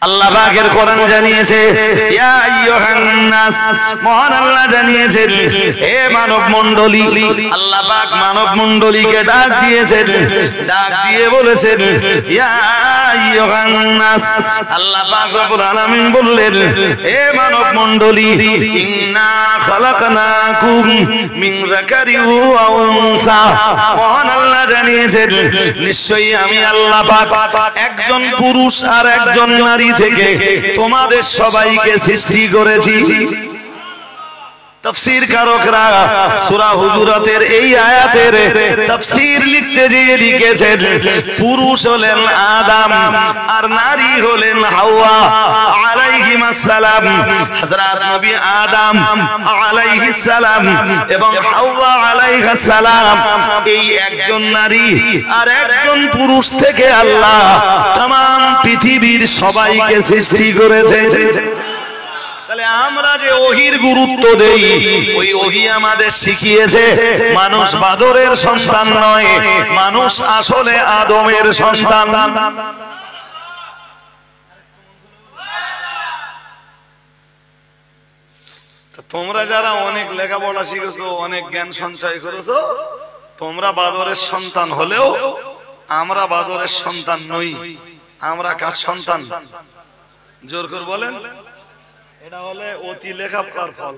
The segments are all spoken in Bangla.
আল্লাহ পাকের কোরআন জানিয়েছে ইয়া আইয়ুহান নাস, মহান আল্লাহ জানিয়েছেন হে মানব মণ্ডলী। আল্লাহ পাক মানব মণ্ডলীকে ডাক দিয়েছেন, ডাক দিয়ে বলেছেন ইয়া আইয়ুহান নাস। আল্লাহ পাক রব্বুল আলামিন বললেন হে মানব মণ্ডলী, ইন্না খালাকনাকুম মিন যাকারিন ওয়া উনসা। মহান আল্লাহ জানিয়েছেন নিশ্চয়ই আমি আল্লাহ পাক একজন পুরুষ আর একজন নারী থেকে তোমাদের সবাইকে সৃষ্টি করেছি। তাফসীর কারকরা সূরা হুজুরাতের এই আয়াতের তাফসীর লিখতে গিয়ে লিখেছেন পুরুষ হলেন আদম আর নারী হলেন হাওয়া আলাইহিস সালাম। হযরত নবী আদম আলাইহিস সালাম এবং হাওয়া আলাইহিস সালাম এই একজন নারী আর একজন পুরুষ থেকে আল্লাহ तमाम পৃথিবীর সবাইকে সৃষ্টি করেছে। তাহলে আমরা যে ওহির গুরুত্ব দেই, ওই ওহি আমাদের শিখিয়েছে মানুষ বাদরের সন্তান নয়, মানুষ আসলে আদমের সন্তান। তোমরা যারা অনেক লেখাপড়া শিখেছো, অনেক জ্ঞান সঞ্চয় করেছো, তোমরা বাদরের সন্তান হলেও আমরা বাদরের সন্তান নই। আমরা কার সন্তান? জোর করে বলেন। এটা হলে অতি লেখাপড়ার ফল।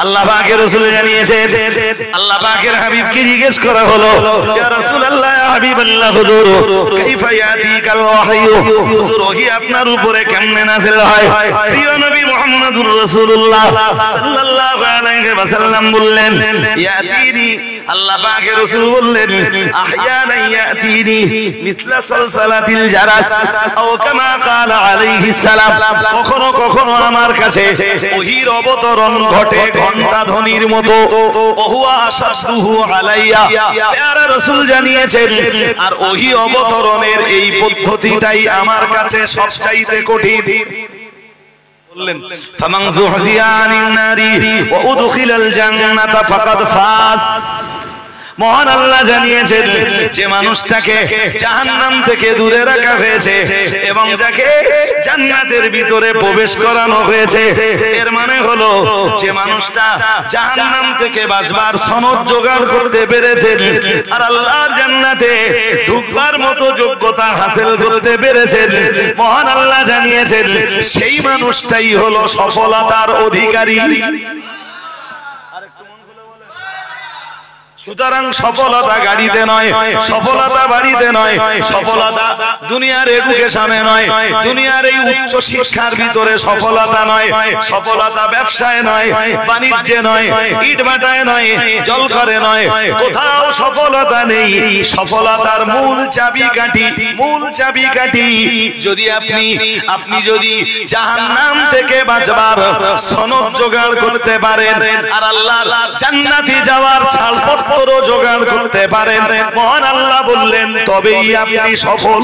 আল্লাহ পাকের রাসূল জানিয়েছে, আল্লাহ পাকের হাবিবকে জিজ্ঞেস করা হলো ইয়া রাসূলুল্লাহ ইয়া হাবিবাল্লাহ হুজুর কাইফা ইয়াতিকাল ওয়াহয়ু, হুজুর ওহী আপনার উপরে কেমনে নাযিল হয়? প্রিয় নবী মুহাম্মদুর রাসূলুল্লাহ সাল্লাল্লাহু আলাইহি ওয়াসাল্লাম বললেন ইয়াতিনি, আল্লাহ পাকের রাসূল বললেন আহয়ানা ইয়াতিনি মিথলা সালসালাতিল জারাস আও কামা ক্বালা আলাইহিস সালাম, কখনো কখনো আমার কাছে ওহীর অবতরণ ঘটে ঘন্টা ধ্বনির মতো। ওহুয়া আশাদুহু আলাইয়া, প্যারা রাসূল জানিয়েছেন আর ওহী অবতরণের এই পদ্ধতিটাই আমার কাছে সবচাইতে কঠিন। বললেন ফামান যুহজিয়া আনিন নারি ওয়া উদখিলাল জান্নাতা ফাকাদ ফাস। মহান আল্লাহ জানিয়েছেন যে মানুষটাকে জাহান্নাম থেকে দূরে রাখা হয়েছে এবং যাকে জান্নাতের ভিতরে প্রবেশ করানো হয়েছে, এর মানে হলো যে মানুষটা জাহান্নাম থেকে বাঁচবার সনদ জোগাড় করতে পেরেছে আর আল্লাহর জান্নাতে ঢুকবার মতো যোগ্যতা হাসিল করতে পেরেছে। মহান আল্লাহ জানিয়েছেন সেই মানুষটাই হলো সফলতার অধিকারী। সুতরাং সফলতা গাড়িতে নয়, সফলতা বাড়িতে নয়, সফলতা দুনিয়ার এডুকেশনে নয়, দুনিয়ার এই উচ্চ শিক্ষার ভিতরে সফলতা নয়, সফলতা ব্যবসায় নয়, বাণিজ্যে নয়, ইটভাটায় নয়, জলঘরে নয়, কোথাও সফলতা নেই। সফলতার মূল চাবিকাঠি যদি আপনি যদি জাহান্নাম থেকে বাঁচবার সনদ জোগাড় করতে পারেন আর আল্লাহর জান্নাতে যাওয়ার ছাড়পত্র জোগাড় করতে পারেন, মহান আল্লাহ বললেন তবেই আপনি সফল।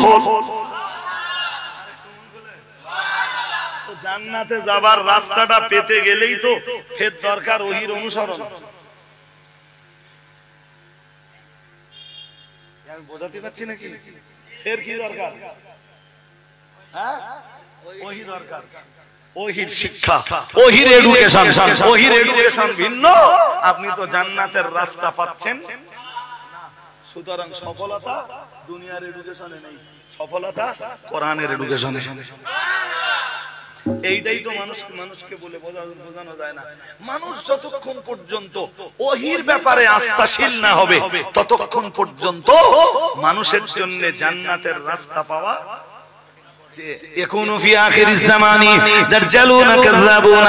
জান্নাতে যাবার রাস্তাটা পেতে গেলেই তো ফের দরকার ওহির অনুসরণ। আমি বোঝাতে পারছি নাকি? ফের কি দরকার? হ্যাঁ, ওহি দরকার। ওহির শিক্ষা, ওহির এডুকেশন, ওহির এডুকেশন ভিন্ন। আপনি তো জান্নাতের রাস্তা পাচ্ছেন না। সুতরাং সফলতা দুনিয়ার এডুকেশনে নেই, সফলতা কোরআনের এডুকেশনে। এইটাই তো মানুষকে বলে বোঝানো যায় না। মানুষ যতক্ষণ পর্যন্ত ওহির ব্যাপারে আস্থাশীল না হবে ততক্ষণ পর্যন্ত মানুষের জন্য জান্নাতের রাস্তা পাওয়া। يكون في آخر الزمان دجالون كذابون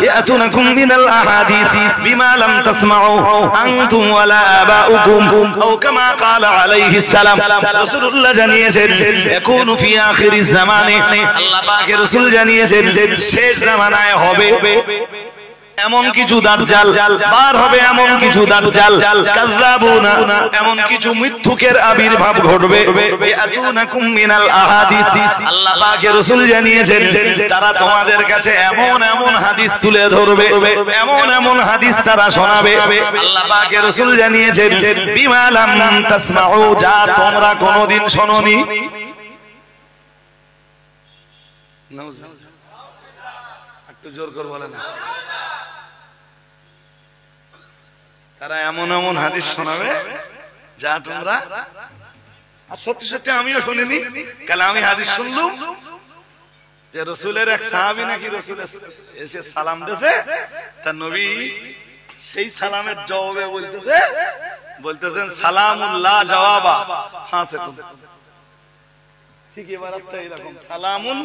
يأتونكم من الأحاديث بما لم تسمعوا أنتم ولا آباؤكم أو كما قال عليه السلام। رسول الله জানিয়েছেন يكون في آخر الزمان, আল্লাহ পাকের রাসূল জানিয়েছেন শেষ জামানায় হবে এমন কিছু দাজ্জাল বার হবে, এমন কিছু দাজ্জাল কাযাবুনা, এমন কিছু মিথ্যুকের আবির্ভাব ঘটবে। ইয়াতুনাকুম মিনাল আহাদিস, আল্লাহ পাকের রাসূল জানিয়েছেন তারা তোমাদের কাছে এমন এমন হাদিস তুলে ধরবে, এমন এমন হাদিস তারা শোনাবে। আল্লাহ পাকের রাসূল জানিয়েছেন বিমা লাম তাসমাউ, যা তোমরা কোনোদিন শোনোনি। একটু জোর করে বলেন। তারা এমন এমন হাদিস শোনাবে যা তোমরা, আর সত্যি সত্যি আমিও শুনিনি, কাল আমি হাদিস শুনলুম যে রসুলের এক সাহাবী নাকি রসুল এসে সালাম দিয়েছে, তার নবী সেই সালামের জবাবে বলতেছেন সালামুল্লাহ জওয়াবা ফাসিকুন। ঠিক ইবারতটা এরকম, সালামুন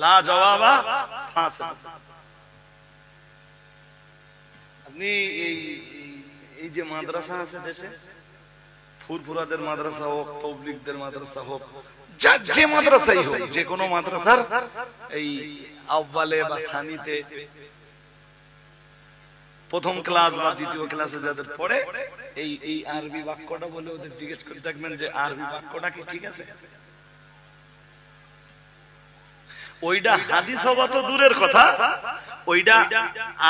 লা জওয়াবা ফাসিকুন। আপনি এই যে মাদ্রাসা আছে দেশে, ফুরফুরাদের মাদ্রাসা হোক, তাবলীগদের মাদ্রাসা হোক, যে মাদ্রাসাই হোক, যে কোনো মাদ্রাসার এই আউয়ালে বা থানিতে প্রথম ক্লাস বা দ্বিতীয় ক্লাসে যাদের পড়ে এই আরবি বাক্যটা বলে ওদের জিজ্ঞেস করে দেখবেন যে আরবি বাক্যটা কি ঠিক আছে। ওইটা হাদিস হওয়া তো দূরের কথা, ওইটা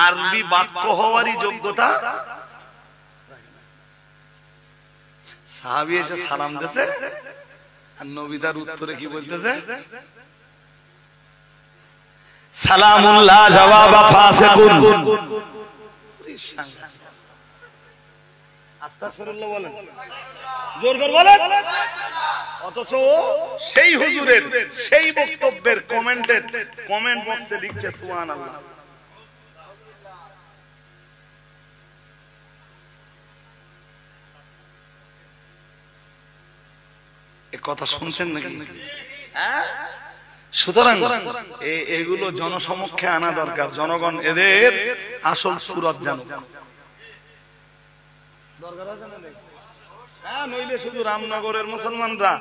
আরবি বাক্য হওয়ারই যোগ্যতা। সাহাবী এসে সালাম দিয়েছে, আর নবী তার উত্তরে কি বলতেছে? সালামুল্লাহ জওয়াবা ফাসিকুন। আস্তাগফিরুল্লাহ বলেন, জোর করে বলেন। অথচ সেই হুজুরের সেই বক্তব্যের কমেন্ট বক্সে লিখছে সুবহানাল্লাহ। এই কথা শুনছেন নাকি? সুতরাং এগুলো জনসমক্ষে আনা দরকার, জনগণ এদের আসল সুরত জানুক। নইলে শুধু রামনগরের মুসলমানরা,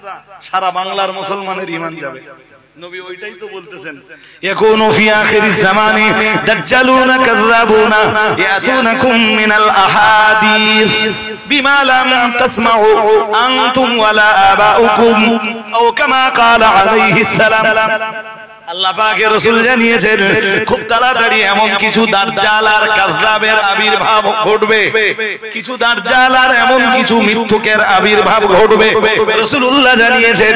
সারা বাংলার মুসলমানের ঈমান যাবে। নবী ওইটাই তো বলতেছেন, ইয়াকুনু ফি আখিরিজ জামানি দাজ্জালুনা কাযাবুনা ইয়াতুনাকুম মিনাল আহাদিস বিমা লাম তাসমাউ আনতুম ওয়ালা আবাউকুম আও কামা ক্বালা আলাইহিস সালাম। আল্লাহ পাকের রাসূল জানিয়েছেন খুব তাড়াতাড়ি এমন কিছু দাজ্জাল আর কাযযাবের আবির্ভাব ঘটবে, কিছু দাজ্জাল আর এমন কিছু মিথ্যুকের আবির্ভাব ঘটবে। রাসূলুল্লাহ জানিয়েছেন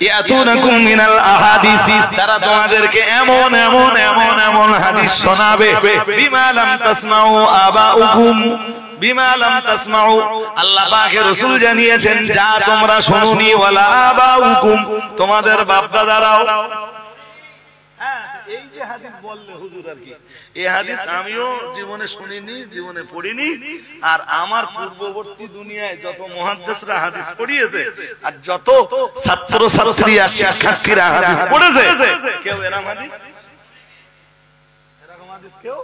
ইয়াতুনাকুম মিনাল আহাদিস, তারা তোমাদেরকে এমন এমন এমন এমন হাদিস শোনাবে বিমা লাম তাসমাউ আবাউকুম, বিমা লাম তাসমাউ, আল্লাহ পাকের রাসূল জানিয়েছেন যা তোমরা শুনোনি, ওয়ালা আবাউকুম, তোমাদের বাপ দাদারাও। এই যে হাদিস বললে হুজুর আর কি, এই হাদিস আমিও জীবনে শুনিনি, জীবনে পড়িনি, আর আমার পূর্ববর্তী দুনিয়ায় যত মুহাদ্দিসরা হাদিস পড়িয়েছে আর যত ছাত্র ছাত্রী আর শিক্ষার্থীরা হাদিস পড়েছে, কেউ এরকম হাদিস কেউ।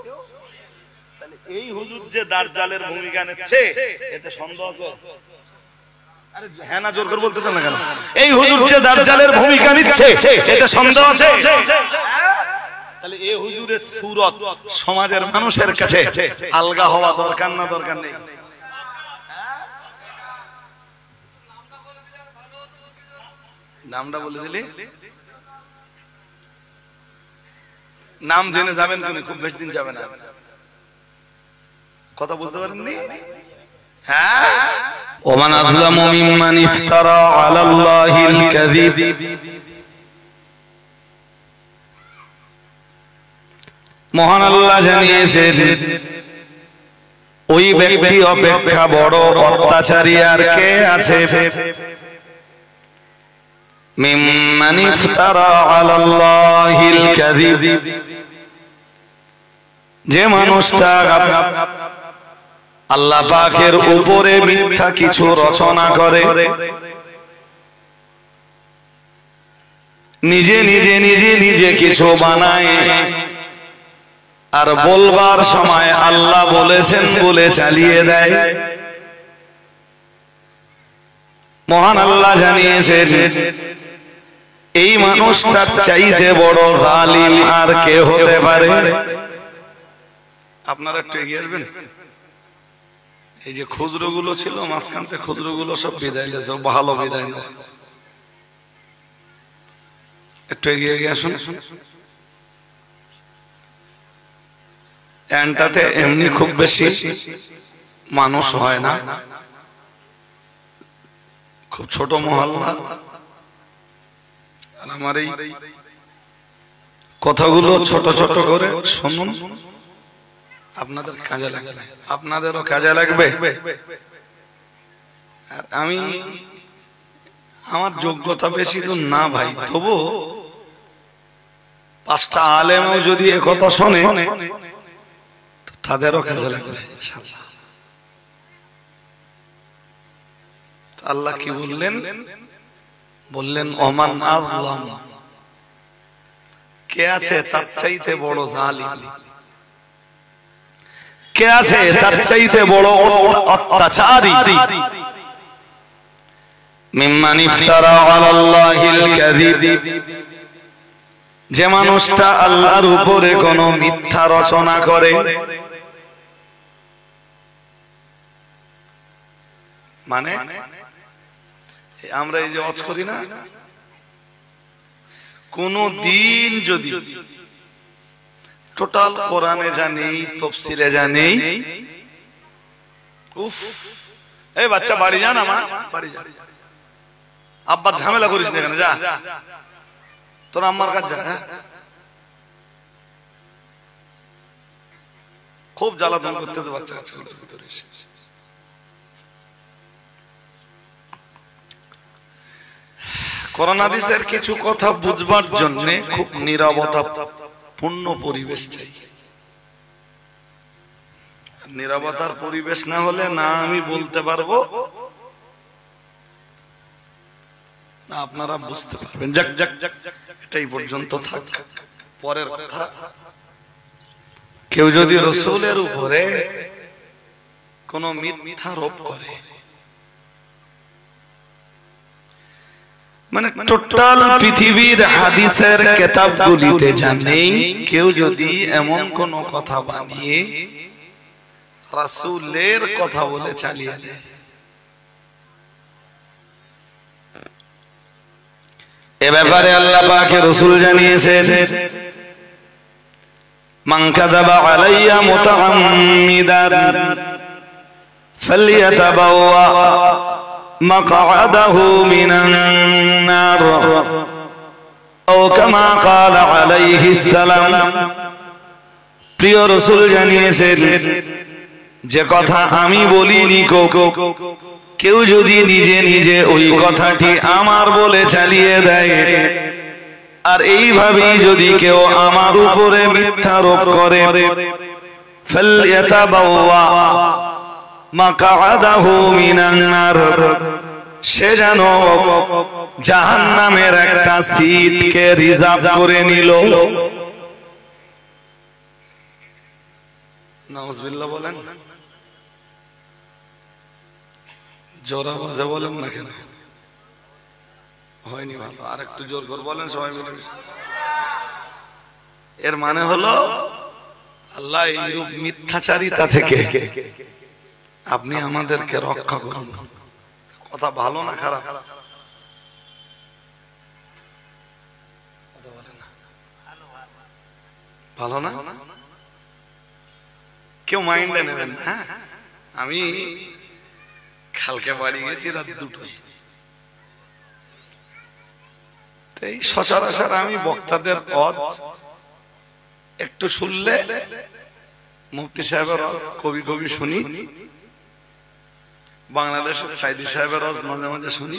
তাহলে এই হুজুর যে দাজ্জালের ভূমিকা নিচ্ছে, এতে সন্দেহ আছে? আরে হ্যাঁ না জোর করে বলতেছেন না কেন? এই হুজুর যে দাজ্জালের ভূমিকা নিচ্ছে, এতে সন্দেহ আছে? তাহলে এই হুজুরের সুরত সমাজের মানুষের কাছে আলগা হওয়া দরকার না দরকার নেই? নামটা বলে দিলি নাম জেনে যাবেন, খুব বেশি দিন যাবে না। কথা বুঝতে পারেননি? হ্যাঁ, ওমান আযলামু মিম্মান ইফতারা আলাল্লাহিল কাযিব। মহান আল্লাহ জানিয়েছেন ওই ব্যক্তি অপেক্ষা বড় অত্যাচারী আর কে আছে? মিম্মান ইফতারা আলাল্লাহিল কাযিব, যে মানুষটা আল্লাহ পাকের উপরে মিথ্যা কিছু রচনা করে, নিজে নিজে নিজে নিজে কিছু বানায়, আর বলবার সময় আল্লাহ বলেছেন বলে চালিয়ে দেয়। মহান আল্লাহ জানিয়েছেন এই মানুষটার চাইতে বড় জালিম আর কে হতে পারে? আপনারা একটু এগিয়ে আসবেন। এই যে খুচরো গুলো ছিল মাঝখান থেকে, খুচরো গুলো সব বিদায় গেছে, ভালো বিদায় নয়। একটু এগিয়ে এগিয়ে আসুন। এনটাতে এমনি খুব বেশি মানুষ হয় না, খুব ছোট মহল্লা। আর আমার এই কথাগুলো ছোট ছোট করে শুনুন, আপনাদের কাজে লাগবে, আপনাদেরও কাজে লাগবে। আর আমি আমার যোগ্যতা বেশি তো না ভাই, তবু পাঁচটা আলেমও যদি একথা শোনে তাদেরও কাজে লাগবে ইনশাআল্লাহ। আল্লাহ কি বললেন? বললেন ওমান আযলাম, কে আছে তার চাইতে বড় জালিম, কে আছে তার চাইতে বড় অত্যাচারী, মিম্মান ইফতারা আলাল্লাহিল কাযিব, যে মানুষটা আল্লাহর উপরে কোন মিথ্যা রচনা করে। মানে আমরা এই যে ওয়াজ করি না, কোন দিন যদি টোটাল কোরআনে যা নেই, তাফসীরে যা নেই, উফ এই বাচ্চা বাড়ি যা না, মা বাড়ি যা, আব্বা ঝামেলা করিস না এখানে, যা তোর আম্মার কাছে যা, খুব জ্বালাতন করতেছে বাচ্চা কাছে। কোরআন হাদিসের কিছু কথা বুঝবার জন্য খুব নীরবতা পূর্ণ পরিবেশ চাই। নীরবতার পরিবেশ না হলে না আমি বলতে পারবো না আপনারা বুঝতে পারবেন। যাক যাক যাক, এটাই পর্যন্ত থাক। পরের কথা, কেউ যদি রাসূলের উপরে কোনো মিথ্যা আরোপ করে, মানে টোটাল পৃথিবীর হাদিসের কিতাবগুলিতে জানেই কেউ যদি এমন কোন কথা বানিয়ে রাসূলের কথা বলে চালিয়ে দেয়, এ ব্যাপারে আল্লাহ পাকের রাসূল জানিয়েছেন, মান কাযাবা আলাইয়া মুতাআম্মিদান ফালইয়াতাবাওয়া মাকআদাহু মিনান নার আও কামা ক্বালা আলাইহিস সালাম। প্রিয় রাসূল জানিয়েছেন, যে কথা আমি বলিনি, কেউ যদি নিজে নিজে ওই কথাটি আমার বলে চালিয়ে দেয়, আর এইভাবেই যদি কেউ আমার উপরে মিথ্যারোপ করে, ফালইয়াতাবাওয়া মাকআদাহু মিনান নার, সে যেন জাহান্নামের একটা সিটকে রিজার্ভ করে নিল। নাউযুবিল্লাহ বলেন, জোর আওয়াজে বলেন না কেন? হয়নি ভালো, আর একটু জোর করে বলেন সবাই মিলে। এর মানে হলো আল্লাহ এইরূপ মিথ্যাচারিতা থেকে আপনি আমাদেরকে রক্ষা করুন। কথা ভালো না খারাপ? ভালো না? কেউ মাইন্ডে নেবেন না। আমি কালকে বাড়ি গেছি রাত 2টায়, এই সচরাচর আমি বক্তাদের ওয়াজ একটু শুনলে, মুফতি সাহেবের ওয়াজ কবি কবি শুনি, বাংলাদেশের সাইদি সাহেবের ওয়াজ মাঝে মাঝে শুনি,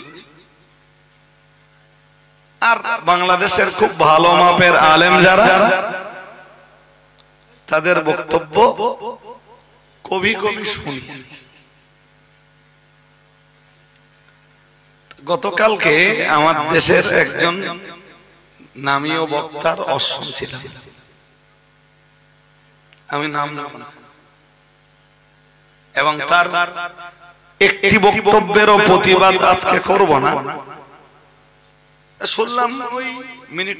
আর বাংলাদেশের খুব ভালো মাপের আলেম যারা, তাদের বক্তব্য কবি কবি শুনি। গতকালকে আমার দেশের একজন নামীয় বক্তার অশ্বম ছিলাম, আমি নাম নেব না, এবং তার একটি বক্তব্যেরও প্রতিবাদ আজকে করব না। শুনলাম ওই মিনিট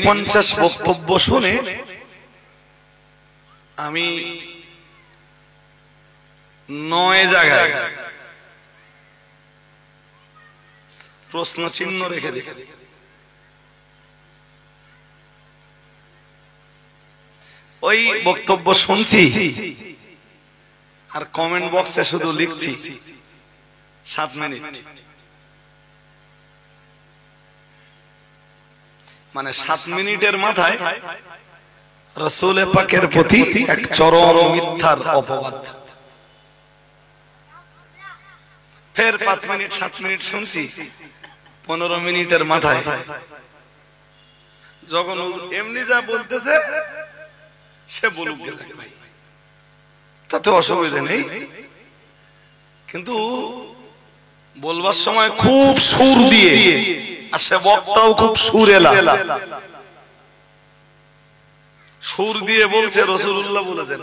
50 বক্তব্য শুনে আমি 9 জায়গায় প্রশ্ন চিহ্ন রেখে দেখে ওই বক্তব্য শুনছি, আর কমেন্ট বক্সে শুধু লিখছি 7 মিনিট। মানে 7 মিনিটের মাথায় রাসূল পাকের প্রতি এক চরম মিথ্যার অপবাদ। ফের 5 মিনিট 7 মিনিট শুনছি, 15 মিনিটের মাথায় যখন এমনি যা বলতেছে সে বলুক ভাই, তাতে অসুবিধা নেই, কিন্তু বলবার সময় খুব সুর দিয়ে, আর সে বক্তাও খুব সুরেলা, সুর দিয়ে বলছে রাসূলুল্লাহ বলেছেন।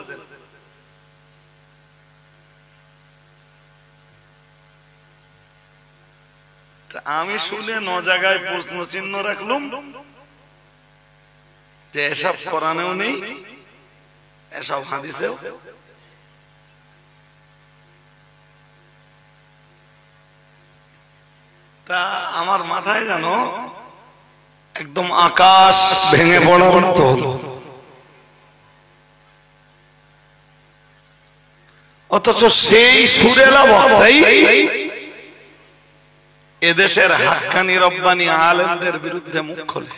আমি শুনে 9 জায়গায় প্রশ্ন চিহ্ন রাখলাম যে এসব কোরআনেও নেই, এসব হাদিসেও। তা আমার মাথায় জানো একদম আকাশ ভেঙে পড়ার মতো হলো। অথচ সেই সুরেলা বক্তাই এদেশের হাক্কানি রব্বানি আলেমদের বিরুদ্ধে মুখ খোলে।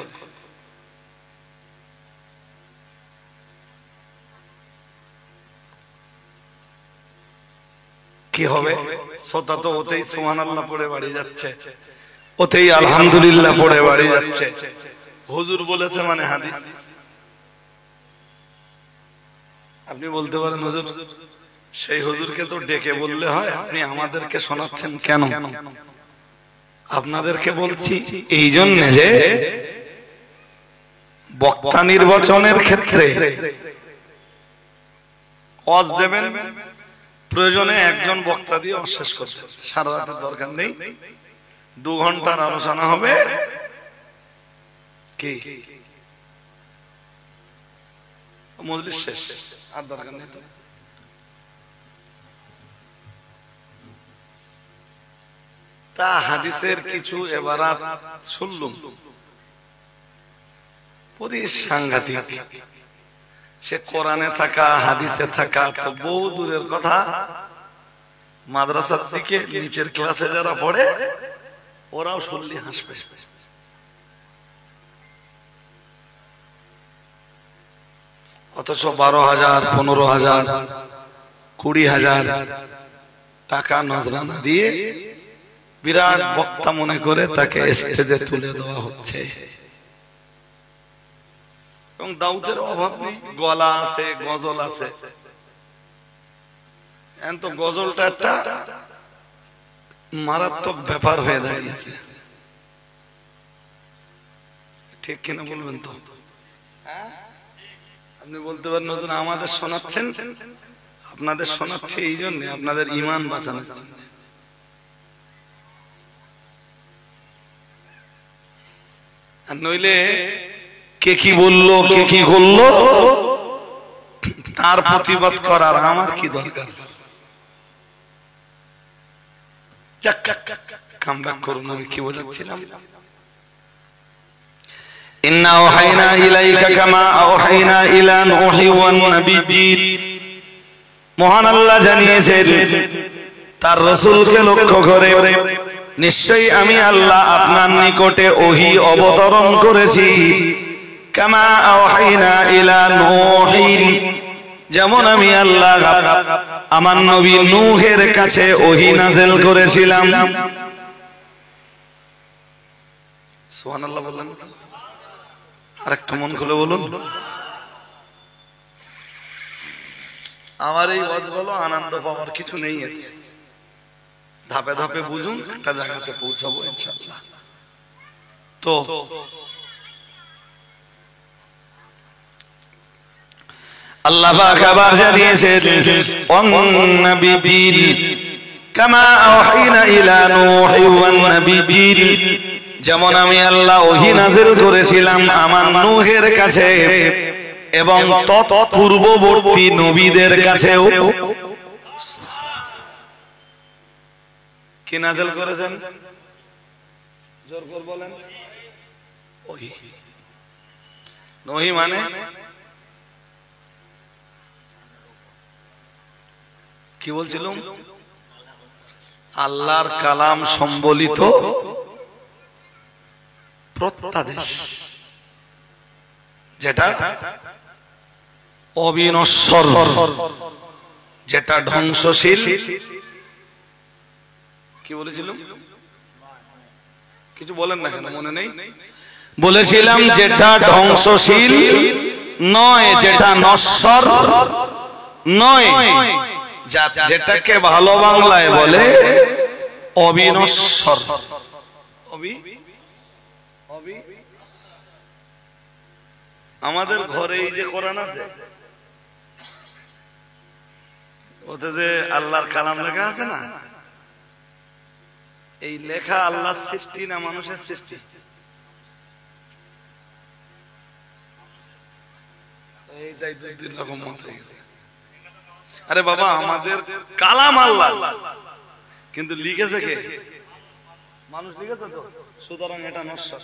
কি হবে? শ্রোতা তো ওতেই সুবহানাল্লাহ পড়ে বাড়ি যাচ্ছে, ওতেই আলহামদুলিল্লাহ পড়ে বাড়ি যাচ্ছে। হুজুর বলেছে মানে হাদিস। আপনি বলতে পারেন হুজুর, সেই হুজুরকে তো ডেকে বললে হয়, আপনি আমাদেরকে শোনাচ্ছেন কেন? আপনাদেরকে বলছি এই জন্য যে বক্তা নির্বাচনের ক্ষেত্রে ওয়াজ দেবেন, প্রয়োজনে একজন বক্তা দিয়ে শেষ করবেন, সারা রাতের দরকার নেই, 2 ঘন্টার আলোচনা হবে, কি মজলিস শেষ, আর দরকার নেই। তো তা হাদিসের কিছু এবারাত শুনলুম, সাংঘাতিক। সে কোরআনে থাকা হাদিসে থাকা তো বহু দূরের কথা, মাদ্রাসার দিকে নিচের ক্লাসে যারা পড়ে ওরাও শুনলে হাসবে। অথচ 12,000, 15,000, 20,000 টাকা নজরানা দিয়ে বিরাট বক্তা মনে করে তাকে স্টেজে তুলে দেওয়া হচ্ছে। এবং দাউদের অভাব নেই, গলা আছে, গজল আছে। এখন তো গজলটা একটা মারাত্মক ব্যাপার হয়ে দাঁড়িয়েছে, ঠিক কিনা বলবেন? তো আপনি বলতে পারেন নতুন আমাদের শোনাচ্ছেন, আপনাদের শোনাচ্ছে এই জন্য আপনাদের ঈমান বাঁচানোর জন্য। আর নইলে কে কি বললো, কে কি করলো, তার প্রতিবাদ করার আমার কি দরকার? কাম ব্যাক করুন। আমি কি বোঝাচ্ছিলাম? ইন্না আওহাইনা ইলাইকা কামা আওহাইনা ইলা নূহি ওয়ান নাবিয়্যিন। মহান আল্লাহ জানিয়েছেন তার রাসূলকে লক্ষ্য করে, নিশ্চয়ই আমি আল্লাহ আপনার নিকটে ওহী অবতরণ করেছি। কামা আওহাইনা ইলা নূহিন, যেমন আমি আল্লাহ আমার নবী নূহের কাছে ওহী নাযিল করেছিলাম। সুবহানাল্লাহ বললেন তো? আরেকটু মন খুলে বলুন। আমার এই ওয়াজগুলো আনন্দ পাওয়ার কিছু নেই, ধাপে ধাপে বুঝুন, একটা জায়গাতে পৌঁছাবো ইনশাআল্লাহ। তো আল্লাহ পাক আবার জানিয়েছেন, ওয়ান নাবিয়্যিন কামা আওহাইনা ইলা নূহি ওয়ান নাবিয়্যিন, যেমন আমি আল্লাহ ওহী নাযিল করেছিলাম আমার নূহের কাছে এবং তৎপূর্ববর্তী নবীদের কাছেও। কি নাযিল করেছেন? জোর করে বলেন। ওহী। নূহি মানে কি বলছিলাম? আল্লাহর কালাম সম্বলিত প্রত্যাদেশ। যেটা অবিনশ্বর, যেটা ধ্বংসশীল। কি বলেছিলাম? কিছু বলেন না কেন, মনে নেই? বলেছিলাম যেটা ধ্বংসশীল নয়, যেটা নশ্বর নয়, যেটাকে ভালো বাংলায় বলে অবিনশ্বর। আমাদের ঘরে এই যে কোরআন আছে, ওতে যে আল্লাহর কালাম লেখা আছে না, এই লেখা আল্লাহর সৃষ্টি না মানুষের সৃষ্টি? এইটাই দুই রকম মত হয়ে গেছে। আরে বাবা, আমাদের কালাম আল্লাহ, কিন্তু লিখেছে কে? মানুষ লিখেছে তো, সুতরাং এটা নশ্বর,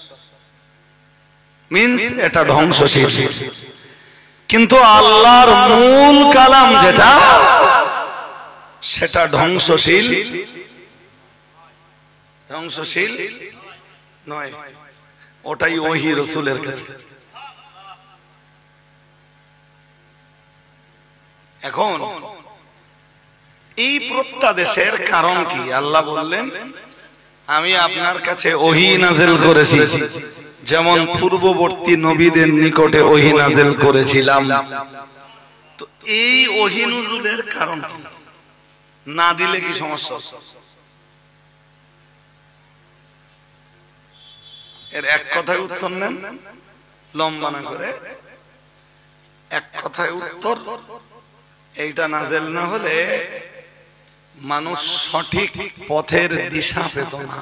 মিন্স এটা ধ্বংসশীল। কিন্তু আল্লাহর মূল কালাম যেটা, সেটা ধ্বংসশীল নয়, ওটাই ওহী রাসূলের কাছে। এখন এই প্রত্যাদেশের কারণ কি? আল্লাহ বললেন, আমি আপনার কাছে ওহী নাযিল করেছি, যেমন পূর্ববর্তী নবীদের নিকটে ওহী নাযিল করেছিলাম। তো এই ওহী নুজুলের কারণ না দিলে কি সমস্যা? এর এক কথায় উত্তর নেন, লম্বা না করে। এক কথায় উত্তর, এইটা নাযিল না হলে মানুষ সঠিক পথের দিশা পেত না।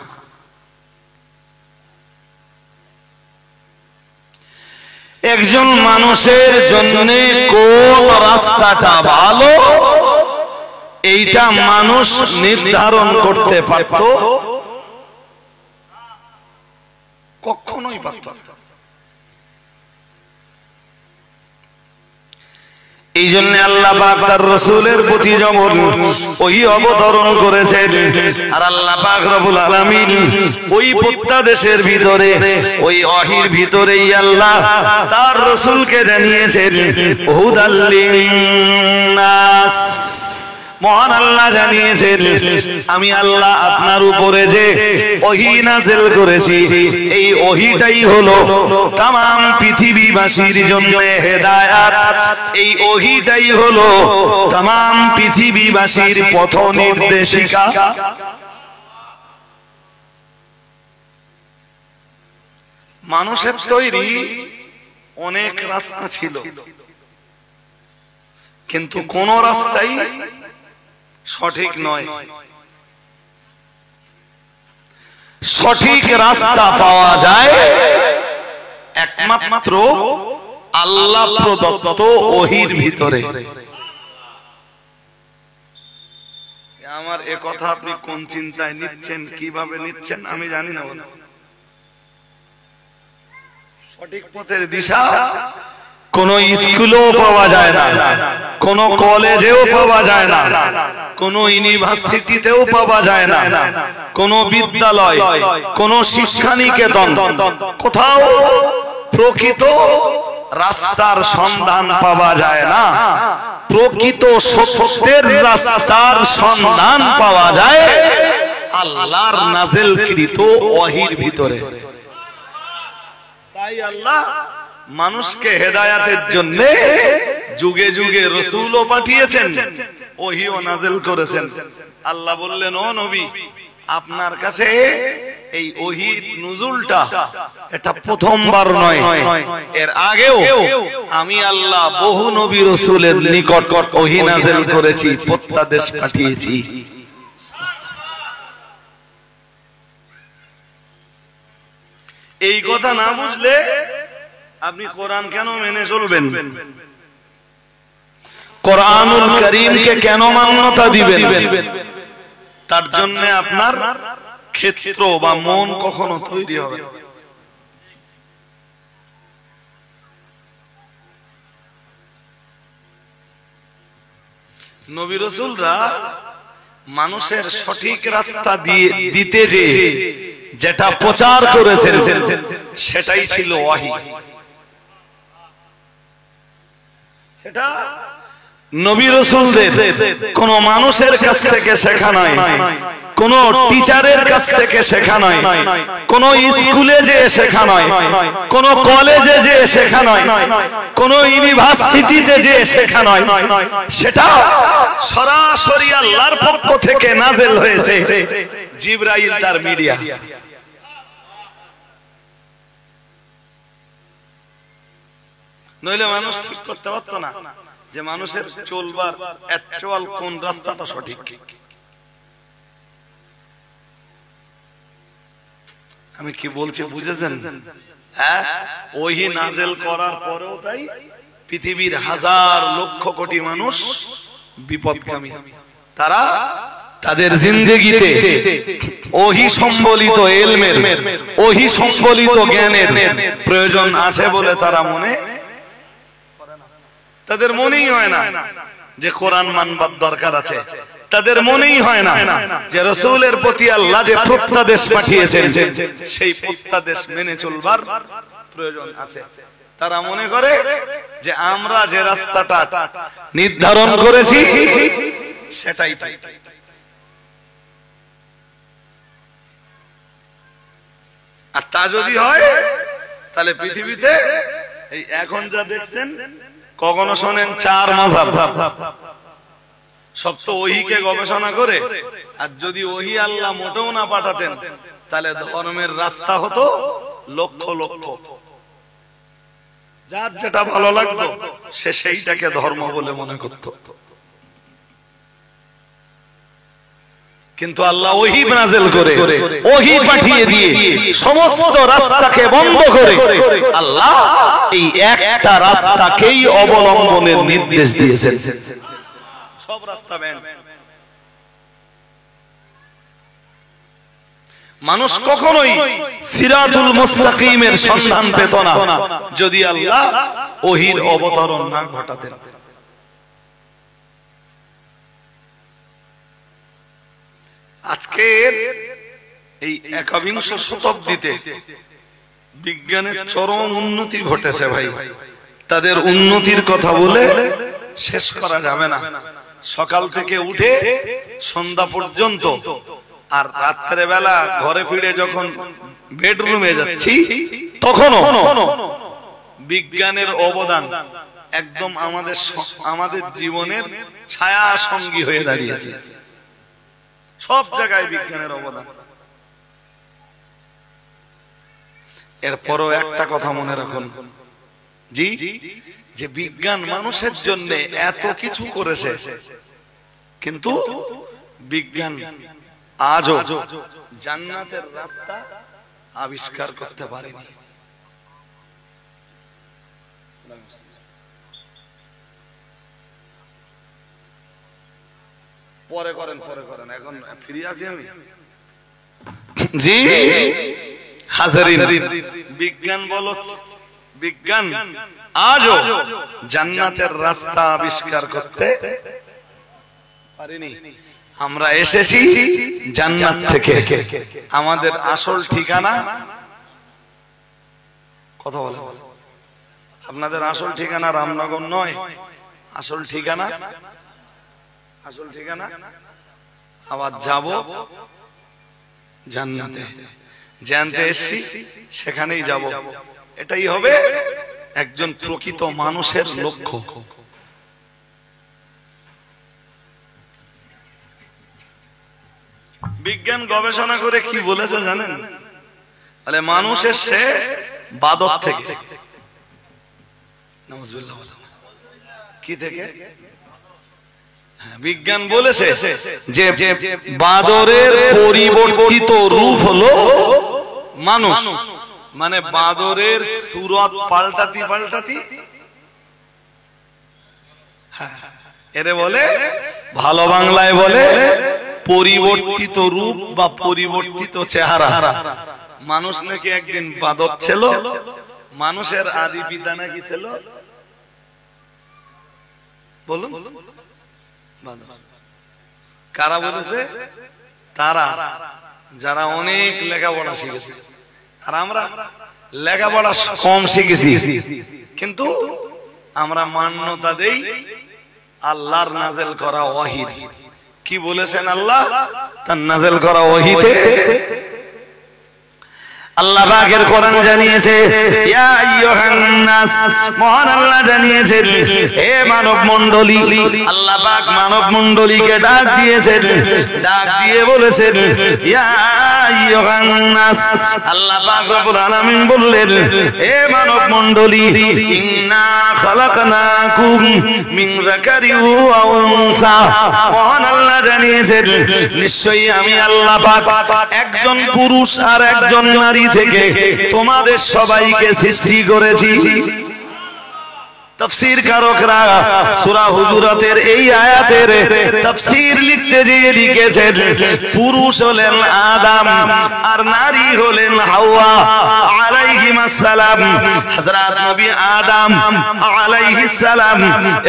একজন মানুষের জন্য কোন রাস্তাটা ভালো, এইটা মানুষ নির্ধারণ করতে পারত? কখনোই পারত না। এই জন্য আল্লাহ পাক তার রাসূলের প্রতি যখন ওহী অবতরণ করেছেন, আর আল্লাহ পাক রব্বুল আলামিন ওই প্রত্যাদেশের ভিতরে, ওই ওহীর ভিতরেই আল্লাহ তার রাসূলকে জানিয়েছেন হুদাল লিন্নাস। মহান আল্লাহ জানিয়েছেন, আমি আল্লাহ আপনার উপরে যে ওহী নাযিল করেছি, এই ওহীটাই হলো तमाम পৃথিবীবাসীর জন্য হেদায়েত। এই ওহীটাই হলো तमाम পৃথিবীবাসীর পথ নির্দেশিকা। মানুষের তৈরি অনেক রাস্তা ছিল, কিন্তু কোন রাস্তাই সঠিক নয়। সঠিক রাস্তা পাওয়া যায় একমাত্র আল্লাহ প্রদত্ত ওহীর ভিতরে। আমার এ কথা আপনি কোন চিন্তায় নিচ্ছেন, কিভাবে নিচ্ছেন আমি জানি না। সঠিক পথের দিশা কোন স্কুলেও পাওয়া যায় না, কোন কলেজেও পাওয়া যায় না, কোন ইউনিভার্সিটিতেও পাওয়া যায় না, কোন বিদ্যালয়, কোন শিক্ষানিকেতন, কোথাও প্রকৃত রাস্তার সন্ধান পাওয়া যায় না। প্রকৃত সত্যের রাস্তার সন্ধান পাওয়া যায় আল্লাহর নাযিলকৃত ওহীর ভিতরে। তাই আল্লাহ মানুষকে হেদায়েতের জন্য যুগে যুগে রাসূলও পাঠিয়েছেন, ওহীও নাযিল করেছেন। আল্লাহ বললেন, ও নবী, আপনার কাছে এই ওহীর নুজুলটা এটা প্রথমবার নয়, এর আগেও আমি আল্লাহ বহু নবী রাসূলের নিকট ওহী নাযিল করেছি, প্রত্যাদেশ পাঠিয়েছি। এই কথা না বুঝলে আপনি কোরআন কেন মেনে চলবেন? কোরআনুল কারীমকে কেন মান্যতা দিবেন? তার জন্য আপনার ক্ষেত্র বা মন কখনো তৈরি হবে না। নবী রাসূলরা মানুষের সঠিক রাস্তা দিতে যেটা প্রচার করেছেন, সেটাই ছিল ওহী। সেটা নবী রাসূলদের কোন মানুষের কাছ থেকে শেখা নয়, কোন টিচারের কাছ থেকে শেখা নয়, কোন স্কুলে যে শেখা নয়, কোন কলেজে যে শেখা নয়, কোন ইউনিভার্সিটিতে যে শেখা নয়, সেটা সরাসরি আল্লাহর পক্ষ থেকে নাযিল হয়েছে। জিবরাইল তার মিডিয়া। নইলে মানুষ ঠিক করতে পারতো না যে মানুষের চলবার অ্যাকচুয়াল কোন রাস্তাটা সঠিক। আমি কি বলছি বুঝেছেন? হ্যাঁ, ওহি নাযিল করার পরেও তাই পৃথিবীর হাজার লক্ষ কোটি মানুষ বিপদগামী। তারা তাদের জিন্দেগিতে ওহি সম্বলিত ইলমের, ওহি সম্বলিত জ্ঞানের প্রয়োজন আছে বলে তারা তাদের মনেই হয় না যে কোরআন মানবার দরকার আছে। তাদের মনেই হয় না যে রাসূলের প্রতি আল্লাহ যে প্রত্যাদেশ পাঠিয়েছেন সেই প্রত্যাদেশ মেনে চলবার প্রয়োজন আছে। তারা মনে করে যে আমরা যে রাস্তাটা নির্ধারণ করেছি সেটাই ঠিক। আর তা যদি হয় তাহলে পৃথিবীতে এই এখন যা দেখছেন, কখনো শোনেন চার মাযহাব, সব তো ওহিকে গবেষণা করে। আর যদি ওহি আল্লাহ মোটেও না পাঠাতেন তাহলে ধর্মের রাস্তা হতো লক্ষ লক্ষ। যার যেটা ভালো লাগতো সে সেইটাকে ধর্ম বলে মনে করত। কিন্তু আল্লাহ ওহি নাযিল করে, ওহি পাঠিয়ে দিয়ে সমস্ত রাস্তাকে বন্ধ করে আল্লাহ এই একটা রাস্তাকেই অবলম্বনের নির্দেশ দিয়েছেন। সব রাস্তা ব্যান্ড। মানুষ কখনোই সিরাতুল মুস্তাকিমের সন্ধান পেত না যদি আল্লাহ ওহির অবতরণ না ঘটাতেন। আজকের এই একবিংশ শতাব্দীতে বিজ্ঞানের চরম উন্নতি ঘটেছে ভাই। তাদের উন্নতির কথা বলে শেষ করা যাবে না। সকাল থেকে উঠে সন্ধ্যা পর্যন্ত, আর রাত্রে বেলা ঘরে ফিরে যখন বেডরুমে যাচ্ছি তখনও বিজ্ঞানের অবদান একদম আমাদের জীবনের ছায়া সঙ্গী হয়ে দাঁড়িয়েছে। সব জায়গায় বিজ্ঞানের অবদান। এরপরও একটা কথা মনে রাখুন জি, যে বিজ্ঞান মানুষের জন্য এত কিছু করেছে, কিন্তু বিজ্ঞান আজও জান্নাতের রাস্তা আবিষ্কার করতে পারেনি। পরে করেন, এখন ফিরে আসি আমি। জি হাজারিন, বিজ্ঞান বলো, বিজ্ঞান আজও জান্নাতের রাস্তা আবিষ্কার করতে পারেনি। আমরা এসেছি জান্নাত থেকে। আমাদের আসল ঠিকানা কথা বলে, আপনাদের আসল ঠিকানা রামনগর নয়। আসল ঠিকানা আবার যাব জান্নাতে। জানতে এসেছি সেখানেই যাব। এটাই হবে একজন প্রকৃত মানুষের লক্ষ্য। বিজ্ঞান গবেষণা করে কি বলেছে জানেন? তাহলে মানুষ এসছে বাদর থেকে। কি থেকে? বিজ্ঞান বলেছে যে বাদরের পরিবর্তিত রূপ হলো মানুষ। মানে বাদরের সুরত পাল্টাতি এরে বলে, ভালো বাংলায় বলে পরিবর্তিত রূপ বা পরিবর্তিত চেহারা। মানুষ নাকি একদিন বাদর ছিল। মানুষের আদি পিতা নাকি ছিল বলুন কারা বলেছে? তারা যারা অনেক লেখাপড়া শিখেছে। আর আমরা লেখাপড়া কম শিখেছি, কিন্তু আমরা মান্যতা দেই আল্লাহর নাযিল করা ওহীর। কি বলেছেন আল্লাহ তার নাযিল করা ওহীতে? আল্লাহ পাকের কোরআন জানিয়েছে, ইয়া আইয়ুহান নাস, মহান আল্লাহ জানিয়েছেন, হে মানব মণ্ডলী। আল্লাহ পাক মানব মণ্ডলীকে ডাক দিয়েছেন, ডাক দিয়ে বলেছেন, ইয়া আইয়ুহান নাস। আল্লাহ পাক রব্বুল আলামিন বললেন, হে মানব মণ্ডলী, ইন্না খালাকনাকুম মিন যাকারিন ওয়া উনসা। মহান আল্লাহ জানিয়েছেন, নিশ্চয়ই আমি আল্লাহ পাক একজন পুরুষ আর একজন নারী থেকে তোমাদের সবাইকে সৃষ্টি করেছি। তাফসীর কারকরা সূরা হুজুরাতের এই আয়াতের তাফসীর লিখতে গিয়ে লিখেছেন, পুরুষ হলেন আদম আর নারী হলেন হাওয়া আলাইহিস সালাম। হযরত নবী আদম আলাইহিস সালাম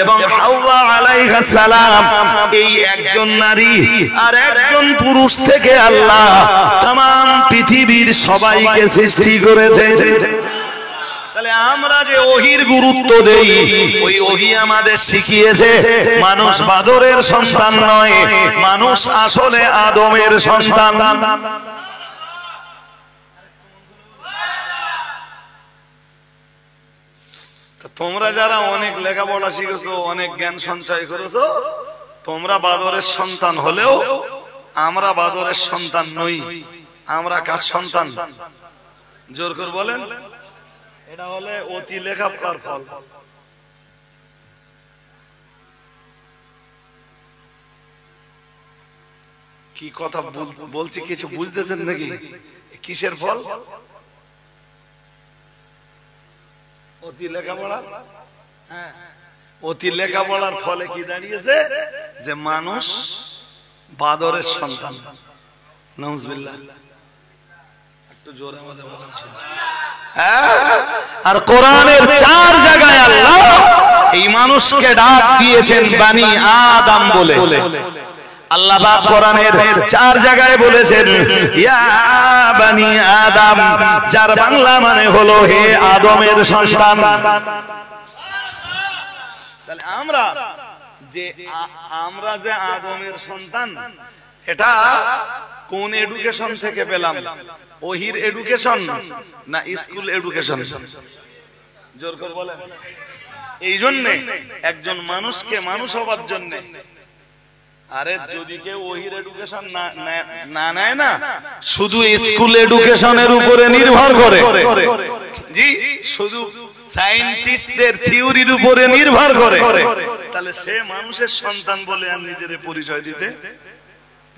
এবং হাওয়া আলাইহিস সালাম এই একজন নারী আর একজন পুরুষ থেকে আল্লাহ तमाम পৃথিবীর সবাইকে সৃষ্টি করেছেন। তাহলে আমরা যে ওহীর গুরুত্ব দেই, ওই ওহী আমাদের শিখিয়েছে মানুষ বাদরের সন্তান নয়, মানুষ আসলে আদমের সন্তান। তোমরা যারা অনেক লেখাপড়া শিখেছো, অনেক জ্ঞান সঞ্চয় করেছো, তোমরা বাদরের সন্তান হলেও আমরা বাদরের সন্তান নই। আমরা কার সন্তান? জোর করে বলেন। এটা হলে অতি লেখাপড়ার ফল। কি কথা বলছি কিছু বুঝতেছেন নাকি? কিসের ফল? অতি লেখাপড়া। হ্যাঁ, অতি লেখাপড়ার ফলে কি দাঁড়িয়েছে? যে মানুষ বাদরের সন্তান। নাউজুবিল্লাহ। একটু জোরে আমাদের বলেন। আর কোরআনের 4 জায়গায় আল্লাহ এই মানুষকে ডাক দিয়েছেন বানি আদম বলে। আল্লাহ পাক কোরআনের 4 জায়গায় বলেছেন, ইয়া বানি আদম, যার বাংলা মানে হলো হে আদমের সন্তান। তাহলে আমরা যে আদমের সন্তান, এটা কোন এডুকেশন থেকে পেলাম? ওহীর এডুকেশন না স্কুল এডুকেশন? জোর করে বলেন। এই জন্য একজন মানুষকে মানুষ হবার জন্য, আরে যদি কেউ ওহীর এডুকেশন না নেয় না, শুধু স্কুল এডুকেশনের উপরে নির্ভর করে, জি শুধু সায়েন্টিস্টদের থিওরির উপরে নির্ভর করে, তাহলে সে মানুষের সন্তান বলে আর নিজের পরিচয় দিতে।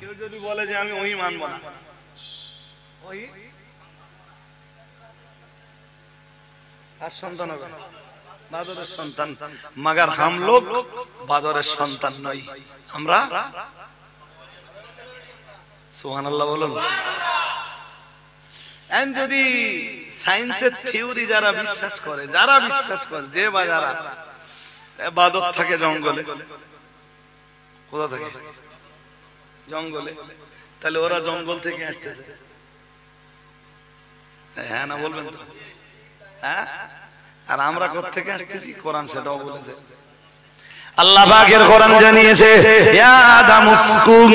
কেউ যদি বলে যে আমি ওহী মানব না, ওহী কার সন্তান হবে? বাদরের সন্তান। মगर हम लोग বাদরের সন্তান নই। আমরা সুবহানাল্লাহ বলুন। এন্ড যদি সায়েন্সের থিওরি যারা বিশ্বাস করে, যে বা যারা বাদর থাকে জঙ্গলে, কোথা থেকে? জঙ্গলে। তাহলে ওরা জঙ্গল থেকে আসতেছে, হ্যাঁ না বলবেন তো? হ্যাঁ। আর আমরা কোথা থেকে আসতেছি? কোরআন সেটাও বলেছে। আল্লাহ পাকের কোরআন জানিয়েছে, ইয়া আদম উসকুন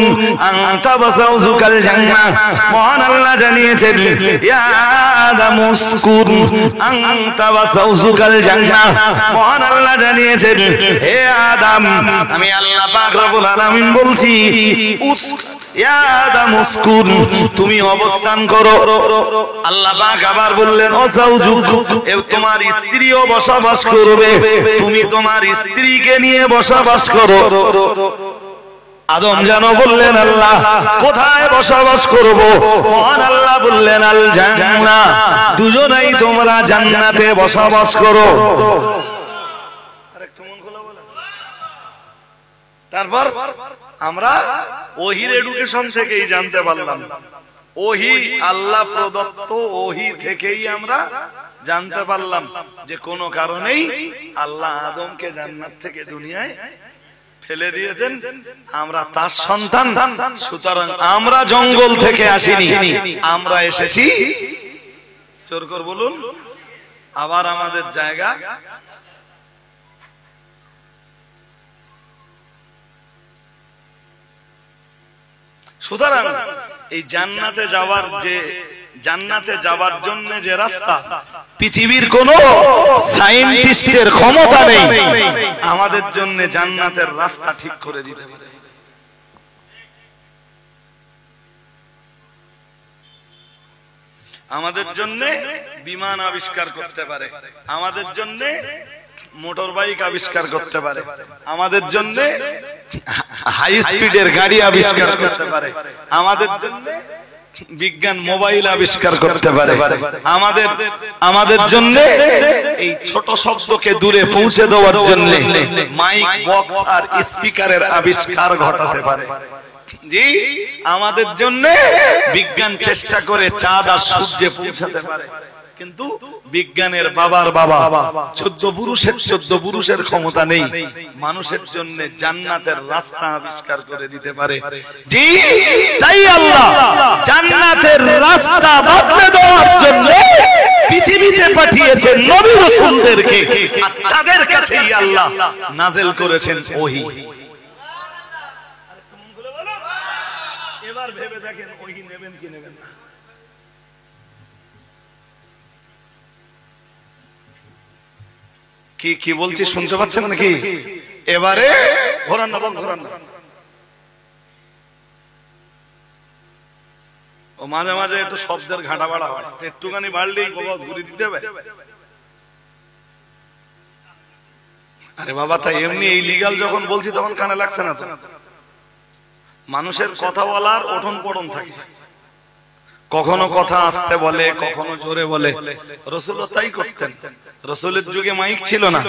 আনতা ওয়া যাওজুকাল জান্নাহ। মহান আল্লাহ জানিয়েছেন, ইয়া আদম উসকুন আনতা ওয়া যাওজুকাল জান্নাহ। মহান আল্লাহ জানিয়েছেন, হে আদম, আমি আল্লাহ পাক রব্বুল আলামিন বলছি, ইয়া আদম উসকুন, তুমি অবস্থান করো। আল্লাহ পাক আবার বললেন, ও যাওজুক, তোমার স্ত্রীও বসবাস করবে, তুমি তোমার স্ত্রীকে নিয়ে বসবাস করো। আদম যেন বললেন, আল্লাহ কোথায় বসবাস করব? মহান আল্লাহ বললেন, আল জান্নাহ, দুজনেই তোমরা জান্নাতে বসবাস করো। তারপর আমরা ওহীর এডুকেশন থেকেই জানতে পারলাম, ওহী আল্লাহ প্রদত্ত ওহী থেকেই আমরা জানতে পারলাম যে কোনো কারণেই আল্লাহ আদমকে জান্নাত থেকে দুনিয়ায় ফেলে দিয়েছেন, আমরা তার সন্তান। সুতরাং আমরা জঙ্গল থেকে আসিনি, আমরা এসেছি, জোর করে বলুন, আবার আমাদের জায়গা সুতরাং এই জান্নাতে যাওয়ার জন্য যে রাস্তা, পৃথিবীর কোন সায়েন্টিস্টের ক্ষমতা নেই আমাদের জন্য জান্নাতের রাস্তা ঠিক করে দিতে পারে। আমাদের জন্য বিমান আবিষ্কার করতে পারে, আমাদের জন্য মোটর বাইক আবিষ্কার করতে পারে, আমাদের জন্য হাই স্পিডের গাড়ি আবিষ্কার করতে পারে, আমাদের জন্য বিজ্ঞান মোবাইল আবিষ্কার করতে পারে, আমাদের জন্য এই ছোট শব্দকে দূরে পৌঁছে দেওয়ার জন্য মাইক বক্স আর স্পিকারের আবিষ্কার ঘটাতে পারে। জি, আমাদের জন্য বিজ্ঞান চেষ্টা করে চাঁদ আর সূর্যে পৌঁছাতে পারে, কিন্তু বিজ্ঞানের বাবার বাবা 14 পুরুষের ক্ষমতা নেই মানুষের জন্য জান্নাতের রাস্তা আবিষ্কার করে দিতে পারে। জি, তাই আল্লাহ জান্নাতের রাস্তা বদলে দেওয়ার জন্য পৃথিবীতে পাঠিয়েছেন নবী রাসূলদেরকে, আর তাদের কাছেই আল্লাহ নাযিল করেছেন ওহী। এবার ভেবে দেখেন ওহী নেবেন কি নেবেন না। কি বলছি শুনতে পাচ্ছেন নাকি? এবারে ঘোরান না, ঘোরান না। ও মাঝে মাঝে একটু শব্দের ঘাটা বাড়া হয়, একটুখানি বাড়লেই কবজ ঘুরে দিতে হবে। আরে বাবা, তাই এমনি এই লিগাল যখন বলছি তখন কানে লাগছে না তো? মানুষের কথা বলার ওঠন পড়ন থাকে, কখনো কথা আস্তে বলে, কখনো জোরে বলে। রাসূল তাই করতেন। রাসূলের যুগে মাইক ছিল না,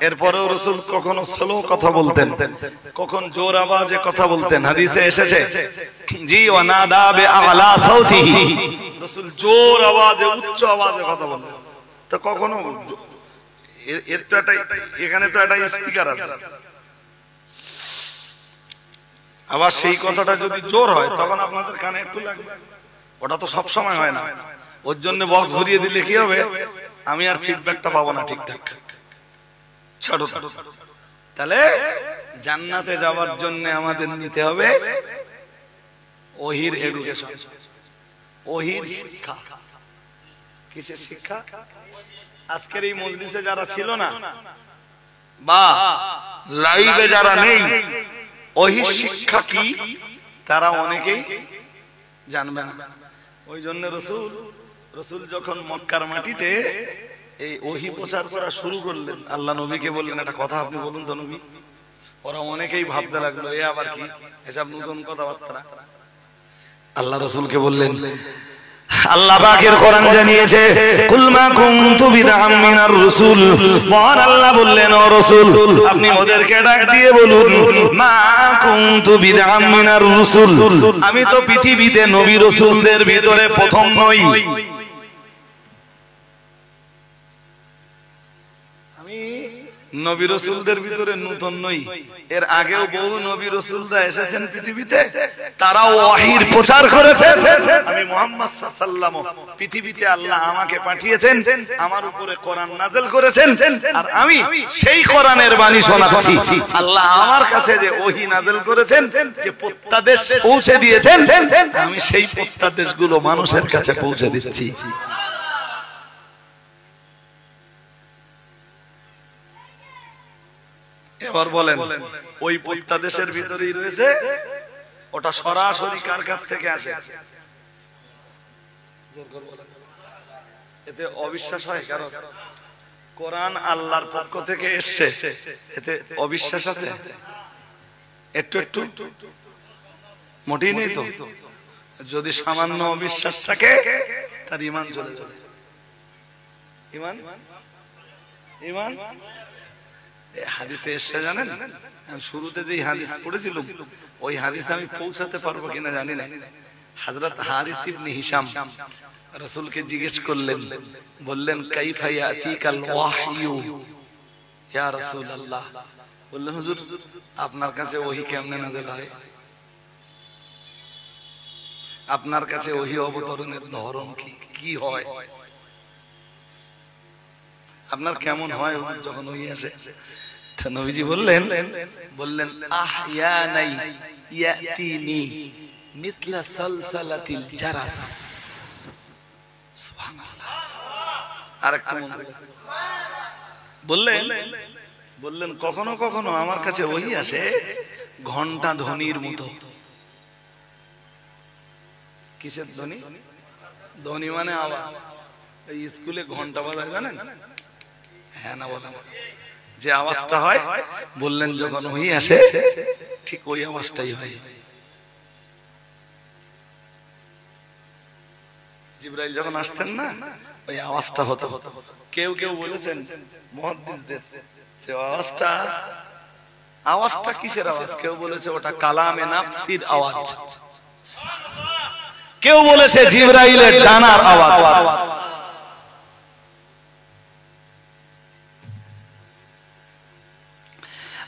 এরপরেও রাসূল কখনো স্লো কথা বলতেন, কখন জোর আওয়াজে কথা বলতেন। হাদিসে এসেছে, জি, ওয়ানাদা বিআলা সাউতিহি, রাসূল জোর আওয়াজে উচ্চ আওয়াজে কথা বলতেন। তো কখনো এর তো একটা, এখানে তো একটা স্পিকার আছে, আবার সেই কথাটা যদি জোর হয় তখন আপনাদের কানে একটু লাগবে। ওটা তো সব সময় হয় না, ওর জন্য বক্স ঘুরিয়ে দিলে কি হবে? আমি আর ফিডব্যাকটা পাবো না ঠিকঠাক। ছাড়ো। তাহলে জান্নাতে যাওয়ার জন্য আমাদের নিতে হবে ওহীর এডুকেশন, ওহীর শিক্ষা। কিসের শিক্ষা? আজকের এই মজলিসে যারা ছিল না বা লাইভে যারা নেই, ওহীর শিক্ষা কি তারা অনেকেই জানবে না। ওই জন্য রাসূল যখন মক্কার মাটিতে এই ওহী প্রচার করা শুরু করলেন, আল্লাহ নবীকে বললেন, একটা কথা আপনি বলুন তো নবী। ওরা অনেকেই ভাবতে লাগলো, এ আবার কি, এসব নতুন কথাবার্তা। আল্লাহ রাসূলকে বললেন, আল্লাহ পাকের কোরআন জানিয়েছে, কুল মা কুনতু বিদআম মিনার রাসূল। মহান আল্লাহ বললেন, ও রাসূল আপনি ওদেরকে ডাক দিয়ে বলুন, মা কুনতু বিদআম মিনার রাসূল, আমি তো পৃথিবীতে নবী রাসূলদের ভিতরে প্রথম নই। নবী রাসূলদের ভিতরে নতুন নই, এর আগেও বহু নবী রাসূলরা এসেছেন পৃথিবীতে, তারাও ওহীর প্রচার করেছেন। আমি মুহাম্মদ সাল্লাল্লাহু আলাইহি ওয়াসাল্লাম পৃথিবীতে আল্লাহ আমাকে পাঠিয়েছেন, আমার উপরে কোরআন নাযিল করেছেন, আর আমি সেই কোরআনের বাণী শোনাচ্ছি। আল্লাহ আমার কাছে যে ওহী নাযিল করেছেন, যে প্রত্যাদেশ পৌঁছে দিয়েছেন, আমি সেই প্রত্যাদেশগুলো মানুষের কাছে পৌঁছে দিচ্ছি। এবার বলেন, ওই প্রত্যাদেশের ভিতরেই রয়েছে, ওটা সরাসরি কার কাছ থেকে আসে? এতে অবিশ্বাস হয় কারণ? কোরআন আল্লাহর পক্ষ থেকে এসেছে, এতে অবিশ্বাস আছে? একটু একটু মোটেই নেই তো। যদি সামান্য অবিশ্বাস থাকে তার ঈমান চলে যাবে। ঈমান হাদিসে এসে জানেন, আমি শুরুতে যে হাদিস পড়েছিলাম ওই হাদিস আমি পৌঁছাতে পারবো কিনা জানি না। হযরত হারিস ইবনে হিশাম রাসূলকে জিজ্ঞেস করলেন, বললেন, কাইফা ইয়াতিকাল ওয়াহয়ু ইয়া রাসূলুল্লাহ। বললেন, হুজুর আপনার কাছে ওহী কেমনে নাযিল হয়? আপনার কাছে ওহী অবতরণের ধরন কি হয়? আপনার কেমন হয় যখন ওহী আসে? নবীজি বললেন আহইয়ানাই ইয়াতিনি মিথলা সালসালাতিল জারাস। সুবহানাল্লাহ। আরেকটা বললেন কখনো কখনো আমার কাছে ওই আসে ঘন্টা ধ্বনির মতো। কিসের ধ্বনি? ধ্বনি মানে আওয়াজ। এই স্কুলে ঘন্টা বাজায় জানেন? হ্যাঁ না বলেন? যে আওয়াজটা হয়, বললেন যখন ওই আসে ঠিক ওই আওয়াজটাই হয়। জিবরাইল যখন আসতেন না, ওই আওয়াজটা হতো। কেউ কেউ বলেছেন মুহাদ্দিসদের যে আওয়াজটা কিসের আওয়াজ? কেউ বলেছে ওটা কালামে নাফসির আওয়াজ, কেউ বলেছে জিবরাইলের ডানার আওয়াজ।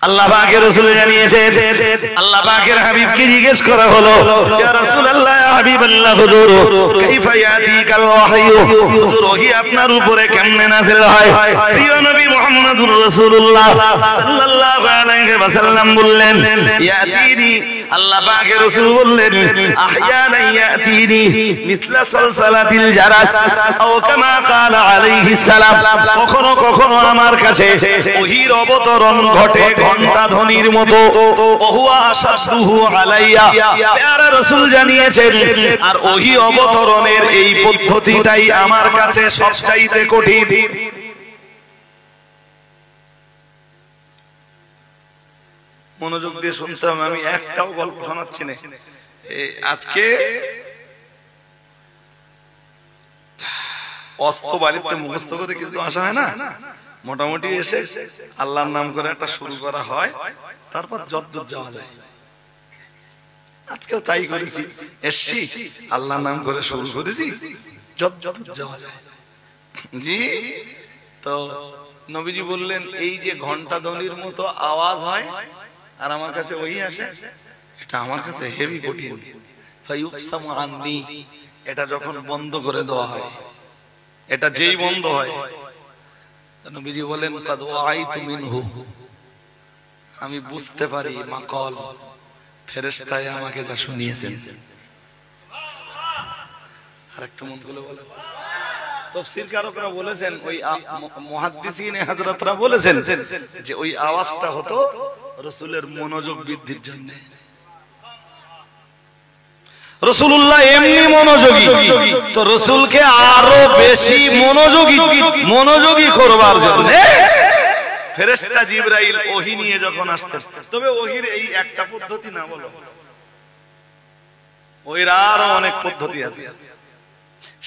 আল্লাহ পাকের রাসূল জানিয়েছে, আল্লাহ পাকের হাবিবকে জিজ্ঞেস করা হলো, ইয়া রাসূলুল্লাহ ইয়া হাবিবাল্লাহ হুজুর কাইফা ইয়াতিকাল ওয়াহয়ু, হুজুর ওহী আপনার উপরে কেমনে নাযিল হয়? প্রিয় নবী মুহাম্মদুর রাসূলুল্লাহ সাল্লাল্লাহু আলাইহি ওয়াসাল্লাম বললেন, ইয়াতিনি, আল্লাহ পাকের রাসূল বললেন, আহয়ানা ইয়াতিনি মিথলা সালসালাতিল জারাস আও কামা ক্বালা আলাইহিস সালাম, কখনো কখনো আমার কাছে ওহীর অবতরণ ঘটে ঘন্টা ধ্বনির মতো। ওহুয়া আশাদুহু আলাইয়া, প্যারা রাসূল জানিয়েছেন, আর ওহী অবতরণের এই পদ্ধতিটাই আমার কাছে সবচাইতে কঠিন। মনোযোগ দিয়ে শুনতে হবে, আমি একটাও গল্প শোনাচ্ছি না। আজকে অস্ত বাড়িতে মুখস্থ করে কিছু আসা হয় না, মোটামুটি এসে আল্লাহর নাম করে একটা শুরু করা হয়, তারপর যতদূর যাওয়া যায়। আজকেও তাই করেছি, এসছি আল্লাহর নাম করে শুরু করেছি, যতদূর যাওয়া যায়। জি, তো নবীজি বললেন, এই যে ঘন্টা ধ্বনির মতো আওয়াজ হয় আর আমার কাছে ওই আসে, এটা আমার কাছে হেভি কঠিন। ফায়ুকসামু আননি, এটা যখন বন্ধ করে দেওয়া হয়, এটা যেই বন্ধ হয়, নবীজি বলেন কাদ ওয়াইতু মিনহু, আমি বুঝতে পারি মাকাল, ফেরেশতায় আমাকে যা শুনিয়েছেন। আরেকটু মন খুলে বলেন। তাফসীরকারকরা বলেছেন, ওই মুহাদ্দিসিনে হযরতরা বলেছেন যে ওই আওয়াজটা হতো রাসূলের মনোযোগ বৃদ্ধির জন্য। রাসূলুল্লাহ এমনি মনোযোগী, তো রাসূলকে আরো বেশি মনোযোগী করবার জন্য ফেরেশতা জিবরাইল ওহী নিয়ে যখন আসতেন, তবে ওহীর এই একটা পদ্ধতি না, বলো ওহীর আরো অনেক পদ্ধতি আছে,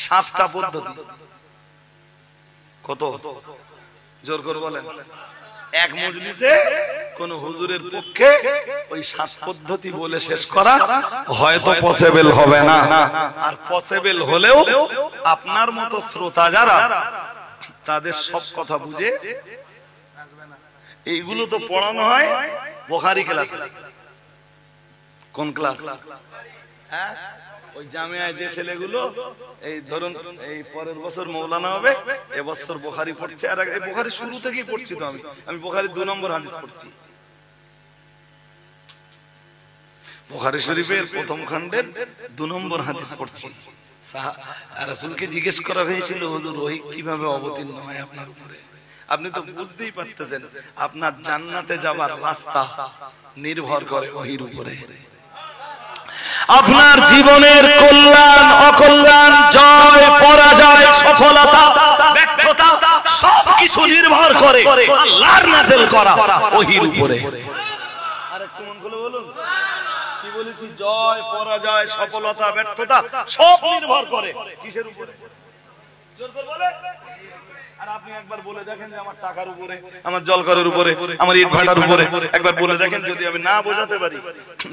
7টা পদ্ধতি। কত? জোর করে বলেন। এক মজলিসে কোন হুজুরের পক্ষে ওই 7 পদ্ধতি বলে শেষ করা হয়তো পসিবল হবে না, আর পসিবল হলেও আপনার মতো শ্রোতা যারা, তাদের সব কথা বুঝে এইগুলো তো পড়ানো হয় বুখারী ক্লাসে। কোন ক্লাস? হ্যাঁ, ওই জামিয়ায় যে ছেলেগুলো, এই ধরুন এই পরের বছর মৌলানা হবে, এবছর বুখারী পড়ছে, আর এই বুখারী শুরু থেকেই পড়ছি, তো আমি বুখারী 2 নম্বর হাদিস পড়ছি। বুখারী শরীফের প্রথম খণ্ডের 2 নম্বর হাদিস পড়ছি। রাসূলকে জিজ্ঞেস করা হয়েছিল, হুজুর ওহী কিভাবে অবতীর্ণ হয় আপনার উপরে? আপনি তো বুঝতেই পারতেছেন, আপনার জান্নাতে যাওয়ার রাস্তা নির্ভর করে ওহীর উপরে। আপনার জীবনের কল্যাণ অকল্যাণ, জয় পরাজয়, সফলতা ব্যর্থতা সবকিছু নির্ভর করে আল্লাহর নাযিল করা ওহীর উপরে। আরেকটু মন খুলে বলুন, কি বলেছি? জয় পরাজয়, সফলতা ব্যর্থতা সব নির্ভর করে কিসের উপরে? জোর করে বলে। আর আপনি একবার বলে দেখেন যে আমার টাকার উপরে, আমার জলকরের উপরে, আমার ইট ভাটার উপরে, একবার বলে দেখেন, যদি আমি না বোঝাতে পারি,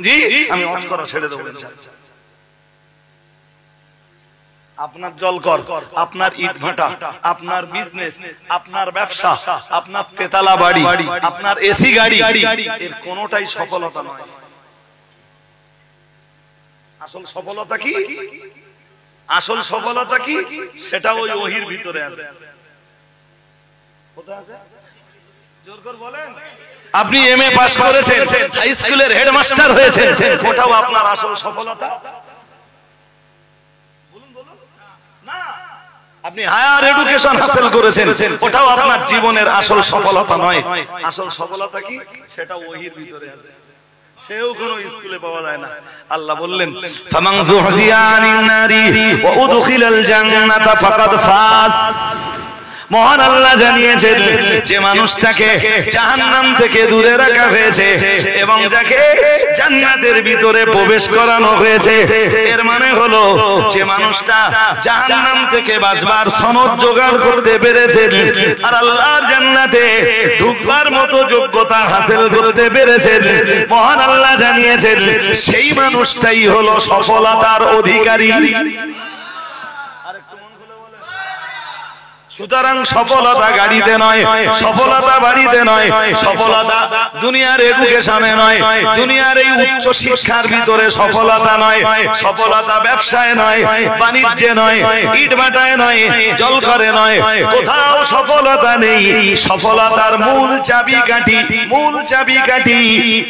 জি আমি অন করা ছেড়ে দেবো ইনশাআল্লাহ। আপনার জলকর, আপনার ইট ভাটা, আপনার বিজনেস, আপনার ব্যবসা, আপনার তেতালা বাড়ি, আপনার এসি গাড়ি, এর কোনোটাই সফলতা নয়। আসল সফলতা কি? আসল সফলতা কি? সেটা ওই ওহীর ভিতরে আছে। আপনি এমএ পাস করেছেন, হাই স্কুলের হেডমাস্টার হয়েছেন, ওটাও আপনার আসল সফলতা না, আপনি হায়ার এডুকেশন হাসিল করেছেন, ওটাও আপনার জীবনের আসল সফলতা নয়। আসল সফলতা কি? সেটা ওহীর ভিতরে আছে, সেও কোনো স্কুলে পাওয়া যায় না। আল্লাহ বললেন ফামান যুহজিয়া আনিন নারি ওয়া উদখিলাল জান্নাতা ফাকাদ ফাস। মহান আল্লাহ জানিয়েছেন যে মানুষটাকে জাহান্নাম থেকে দূরে রাখা হয়েছে এবং যাকে জান্নাতের ভিতরে প্রবেশ করানো হয়েছে, এর মানে হলো যে মানুষটা জাহান্নাম থেকে বাঁচবার সনদ জোগাড় করতে পেরেছে আর আল্লাহর জান্নাতে ঢুকবার মতো যোগ্যতা হাসিল করতে পেরেছে। মহান আল্লাহ জানিয়েছেন সেই মানুষটাই হলো সফলতার অধিকারী। সুতরাং সফলতা গাড়িতে নয়, সফলতা বাড়িতে নয়, সফলতা দুনিয়ার এডুকেশনে নয়, দুনিয়ার এই উচ্চ শিক্ষার ভিতরে সফলতা নয়, সফলতা ব্যবসায় নয়, বাণিজ্যে নয়, ইটভাটায় নয়, জলঘরে নয়, কোথাও সফলতা নেই। সফলতার মূল চাবিকাঠি, মূল চাবিকাঠি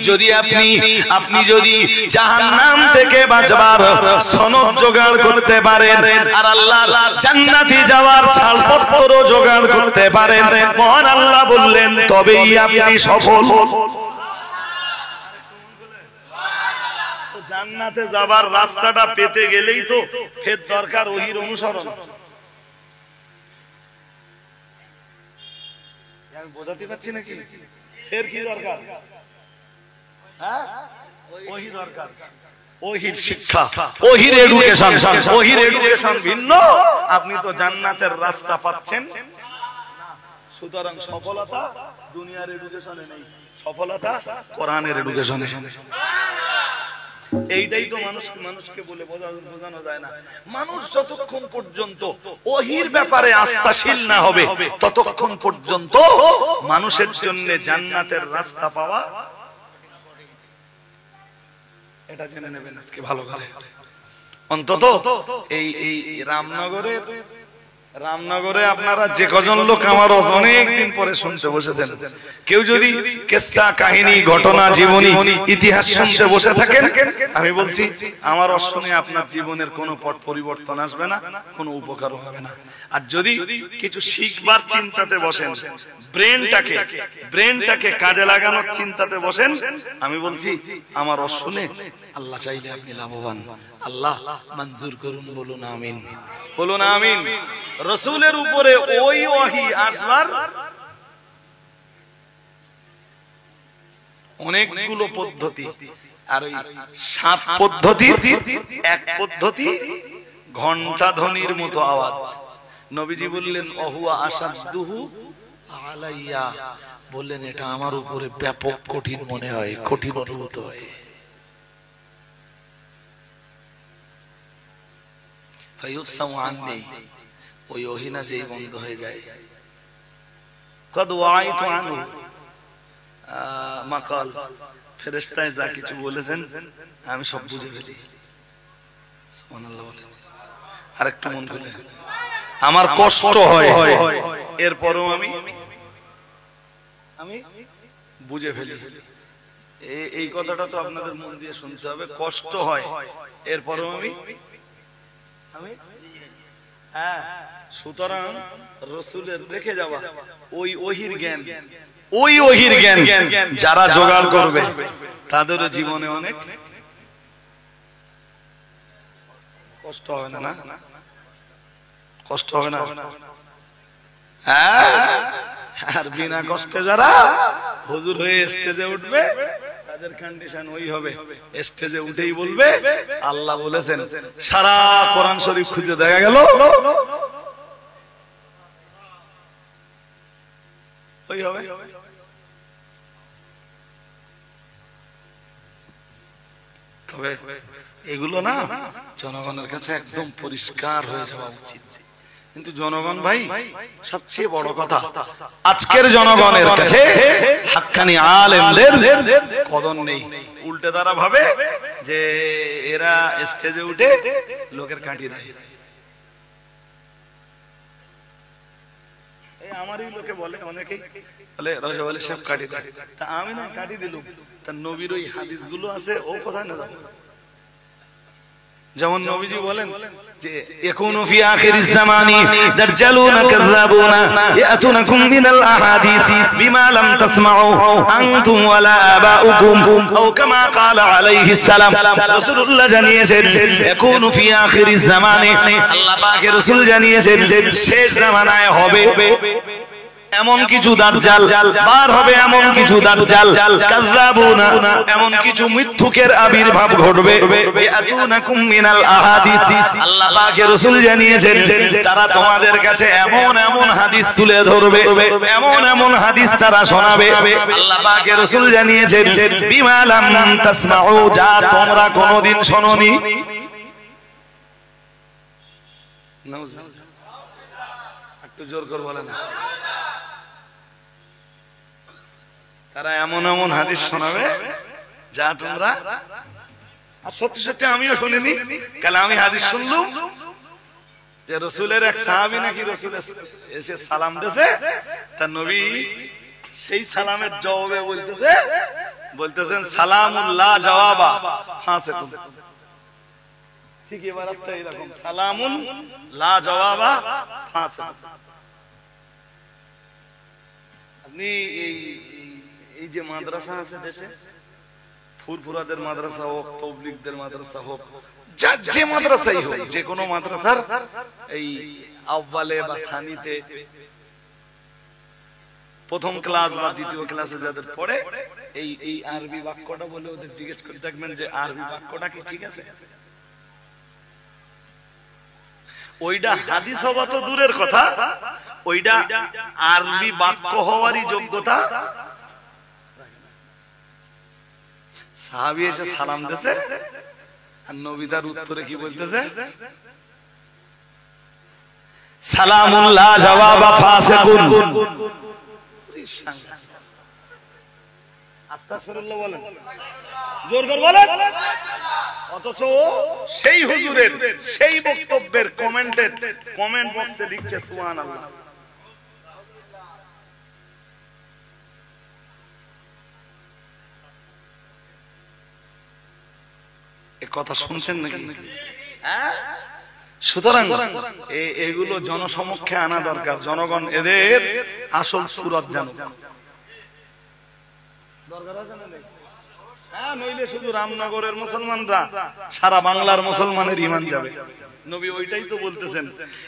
যদি আপনি যদি জাহান্নাম থেকে বাঁচবার সনদ জোগাড় করতে পারেন আর আল্লাহর জান্নাতে যাওয়ার ছাড়পত্র জোগাড় করতে পারেন, মহান আল্লাহ বললেন তবেই আপনি সফল। জান্নাতে যাবার রাস্তাটা পেতে গেলেই তো ফের দরকার ওহীর অনুসরণ। আমি বোঝাতে পারছি নাকি? ফের কি দরকার? হ্যাঁ, ওহী দরকার, ওহীর শিক্ষা, ওহীর এডুকেশন। ওহীর এডুকেশন ভিন্ন, আপনি তো জান্নাতের রাস্তা পাচ্ছেন। সুতরাং সফলতা দুনিয়ার এডুকেশনে নেই, সফলতা কোরআনের এডুকেশনে। এইটাই তো মানুষকে বলে বোঝানো যায় না। মানুষ যতক্ষণ পর্যন্ত ওহীর ব্যাপারে আস্থাশীল না হবে ততক্ষণ পর্যন্ত মানুষের জন্য জান্নাতের রাস্তা পাওয়া, এটা জেনে নেবেন আজকে ভালো করে। অন্তত এই রামনগরে আপনারা যে কজন লোক আমার অনেক দিন পরে শুনতে বসেছেন, কেউ যদি কিস্সা কাহিনী ঘটনা জীবনী ইতিহাস শুনতে বসে থাকেন, আমি বলছি আমার শুনে আপনার জীবনের কোনো পট পরিবর্তন আসবে না, কোনো উপকারও হবে না। আর যদি কিছু শিখবার চিন্তাতে বসেন, ব্রেনটাকে কাজে লাগানোর চিন্তাতে বসেন, আমি বলছি আমার শুনে আল্লাহ চাইলে আপনি লাভবান। আল্লাহ মঞ্জুর করুন, বলুন আমিন, বলুন আমিন। রাসূলের উপরে ওই ওহী আসবার অনেকগুলো পদ্ধতি, আর ওই 7 পদ্ধতির এক পদ্ধতি ঘন্টা ধ্বনির মতো আওয়াজ। নবীজি বললেন অহুয়া আসাদুহু আলাইয়া, বললেন এটা আমার উপরে ব্যাপক কঠিন মনে হয়, কঠিন অনুভূত হয়। ফায়ুসামু আননি, ওই ওহিনা যেই বন্ধ হয়ে যায়, কদ ওয়াইতু আনহু মাকাল, ফেরেশতায় যা কিছু বলেছেন আমি সব বুঝে ফেলি। সুবহানাল্লাহ বলেন। আরেকটু মন খুলে, আমার কষ্ট হয় এরপরও আমি বুঝে ফেলি। এই কথাটা তো আপনাদের মন দিয়ে শুনতে হবে। কষ্ট হয় এরপরও আমি হ্যাঁ। সুতরাং রাসূলের রেখে যাওয়া ওই ওহীর জ্ঞান, ওই ওহীর জ্ঞান যারা জোগাড় করবে তাদের জীবনে অনেক কষ্ট হবে না, কষ্ট হবে না। আর বিনা কষ্টে যারা হুজুর হয়ে স্টেজে উঠবে তাদের কন্ডিশন ওই হবে, স্টেজে উঠেই বলবে আল্লাহ বলেছেন। সারা কোরআন শরীফ খুঁজে দেখা গেল ওই হবে। তবে এগুলো না জনগণের কাছে একদম পরিষ্কার হয়ে যাওয়া উচিত। কিন্তু জনগণ ভাই সবচেয়ে বড় কথা, আজকের জনগণের কাছে হাক্কানি আলেমদের কদর নেই। উল্টে তারা ভাবে যে এরা স্টেজে উঠে লোকের কাটি দেয়। আমারই লোকে বলে, অনেকেই বলে রাজা বলে সব কাটি দেয়, তা আমি না কাটি দিলুম, তার নবীর ওই হাদিস গুলো আছে ও কোথায় না যাবো। যেমন নবীজি বলেন যে ইয়াকুনু ফি আখিরিজ জামানি দাজ্জালুনা কাযাবুনা ইয়াতুনাকুম মিনাল আহাদিসি বিমা লাম তাসমাউ আনতুম ওয়ালা আবাউকুম আও কামা ক্বালা আলাইহিস সালাম। রাসূলুল্লাহ জানিয়েছেন ইয়াকুনু ফি আখিরিজ জামানি, আল্লাহ পাকের রাসূল জানিয়েছেন শেষ জামানায় হবে এমন কিছু দাজ্জাল, বার হবে এমন কিছু দাজ্জাল, কাযাবুনা এমন কিছু মিথ্যুকের আবির্ভাব ঘটবে, ইয়াতুনাকুম মিনাল আহাদিস, আল্লাহ পাকের রাসূল জানিয়েছেন তারা তোমাদের কাছে এমন এমন হাদিস তুলে ধরবে, এমন এমন হাদিস তারা শোনাবে, আল্লাহ পাকের রাসূল জানিয়েছেন বিমা লাম তাসমাউ, যা তোমরা কোনোদিন শোনোনি। একটু জোর করে বলেন। তারা এমন এমন হাদিস শোনাবে যা তোমরা, আর সত্যি সত্যি আমিও শুনিনি, কাল আমি হাদিস শুনলুম যে রাসূলের এক সাহাবী নাকি রাসূল এসে সালাম দিয়েছে, তার নবী সেই সালামের জবাবে বলতেছেন সালামুন লা জওয়াবা ফাসিকুন। ঠিক ইবারতটা এরকম, সালামুন লা জওয়াবা ফাসিকুন। আপনি এই যে মাদ্রাসা আছে দেশে, ফুরফুরাদের মাদ্রাসা হোক, তাবলীগদের মাদ্রাসা হোক, যে মাদ্রাসাই হোক, যে কোনো মাদ্রাসার এই আউয়ালে বা থানিতে প্রথম ক্লাস বা দ্বিতীয় ক্লাসে যাদের পড়ে এই আরবি বাক্যটা বলে ওদের জিজ্ঞেস করে থাকবেন যে আরবি বাক্যটা কি ঠিক আছে? ওইটা হাদিস হওয়া তো দূরের কথা, ওইটা আরবি বাক্য হওয়ারই যোগ্যতা। সাহাবী এসে সালাম দিয়েছে, আর নবী তার উত্তরে কি বলতেছে? সালামুন লা জওয়াবা ফাসিকুন। আস্তাগফিরুল্লাহ বলেন, জোর করে বলেন। অথচ সেই হুজুরের সেই বক্তব্যের কমেন্ট বক্সে লিখছে সুবহানাল্লাহ। কথা শুনছেন নাকি? সুতরাং এগুলো জনসমক্ষে আনা দরকার, জনগণ এদের আসল সুরত জানো। নইলে শুধু রামনগরের মুসলমানরা, সারা বাংলার মুসলমানের ঈমান যাবে। নবী ওইটাই তো বলতেছেন,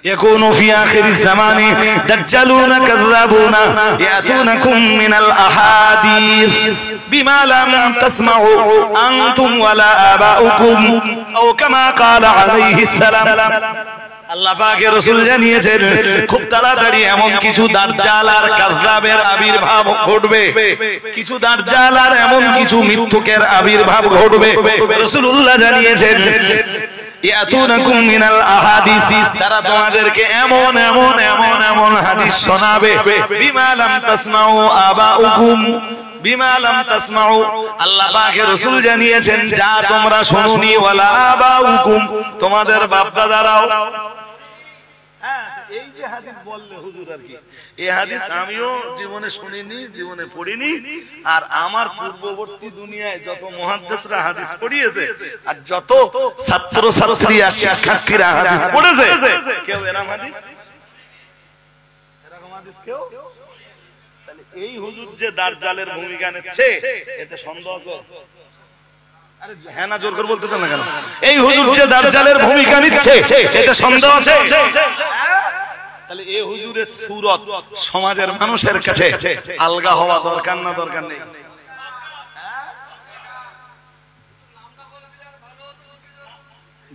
ইয়াকুনু ফি আখিরিজ জামানি দাজ্জালুনা কাযাবুনা ইয়াতুনাকুম মিনাল আহাদিস বিমা লাম তাসমাউ আনতুম ওয়ালা আবাউকুম আও কামা ক্বালা আলাইহিস সালাম। আল্লাহ পাকের রাসূল জানিয়েছেন খুব তাড়াতাড়ি এমন কিছু দাজ্জাল আর কাযযাবের আবির্ভাব ঘটবে, কিছু দাজ্জাল আর এমন কিছু মিথ্যুকের আবির্ভাব ঘটবে। রাসূলুল্লাহ জানিয়েছেন ইয়াতুনাকুম মিনাল আহাদিস, তারা তোমাদেরকে এমন এমন এমন এমন হাদিস শোনাবে, বিমা লাম তাসমাউ আবাউকুম, বিমা লাম তাসমাউ, আল্লাহ পাকের রাসূল জানিয়েছেন যা তোমরা শুনোনি, ওয়ালা আবাউকুম, তোমাদের বাপ দাদারাও। এই যে হাদিস বললে হুজুর আর কি, এই হাদিস আমিও জীবনে শুনিনি, জীবনে পড়িনি, আর আমার পূর্ববর্তী দুনিয়ায় যত মুহাদ্দিসরা হাদিস পড়িয়েছে আর যত ছাত্র ছাত্রী আর শিক্ষার্থীরা হাদিস পড়েছে, কেউ এরকম হাদিস কেউ। তাহলে এই হুজুর যে দাজ্জালের ভূমিকা নিচ্ছে, এতে সন্দেহ আছে? আরে হ্যাঁ না জোর করে বলতেছেন না কেন? এই হুজুর যে দাজ্জালের ভূমিকা নিচ্ছে, এতে সন্দেহ আছে? তাহলে এই হুজুরের সুরত সমাজের মানুষের কাছে আলগা হওয়া দরকার না দরকার নেই?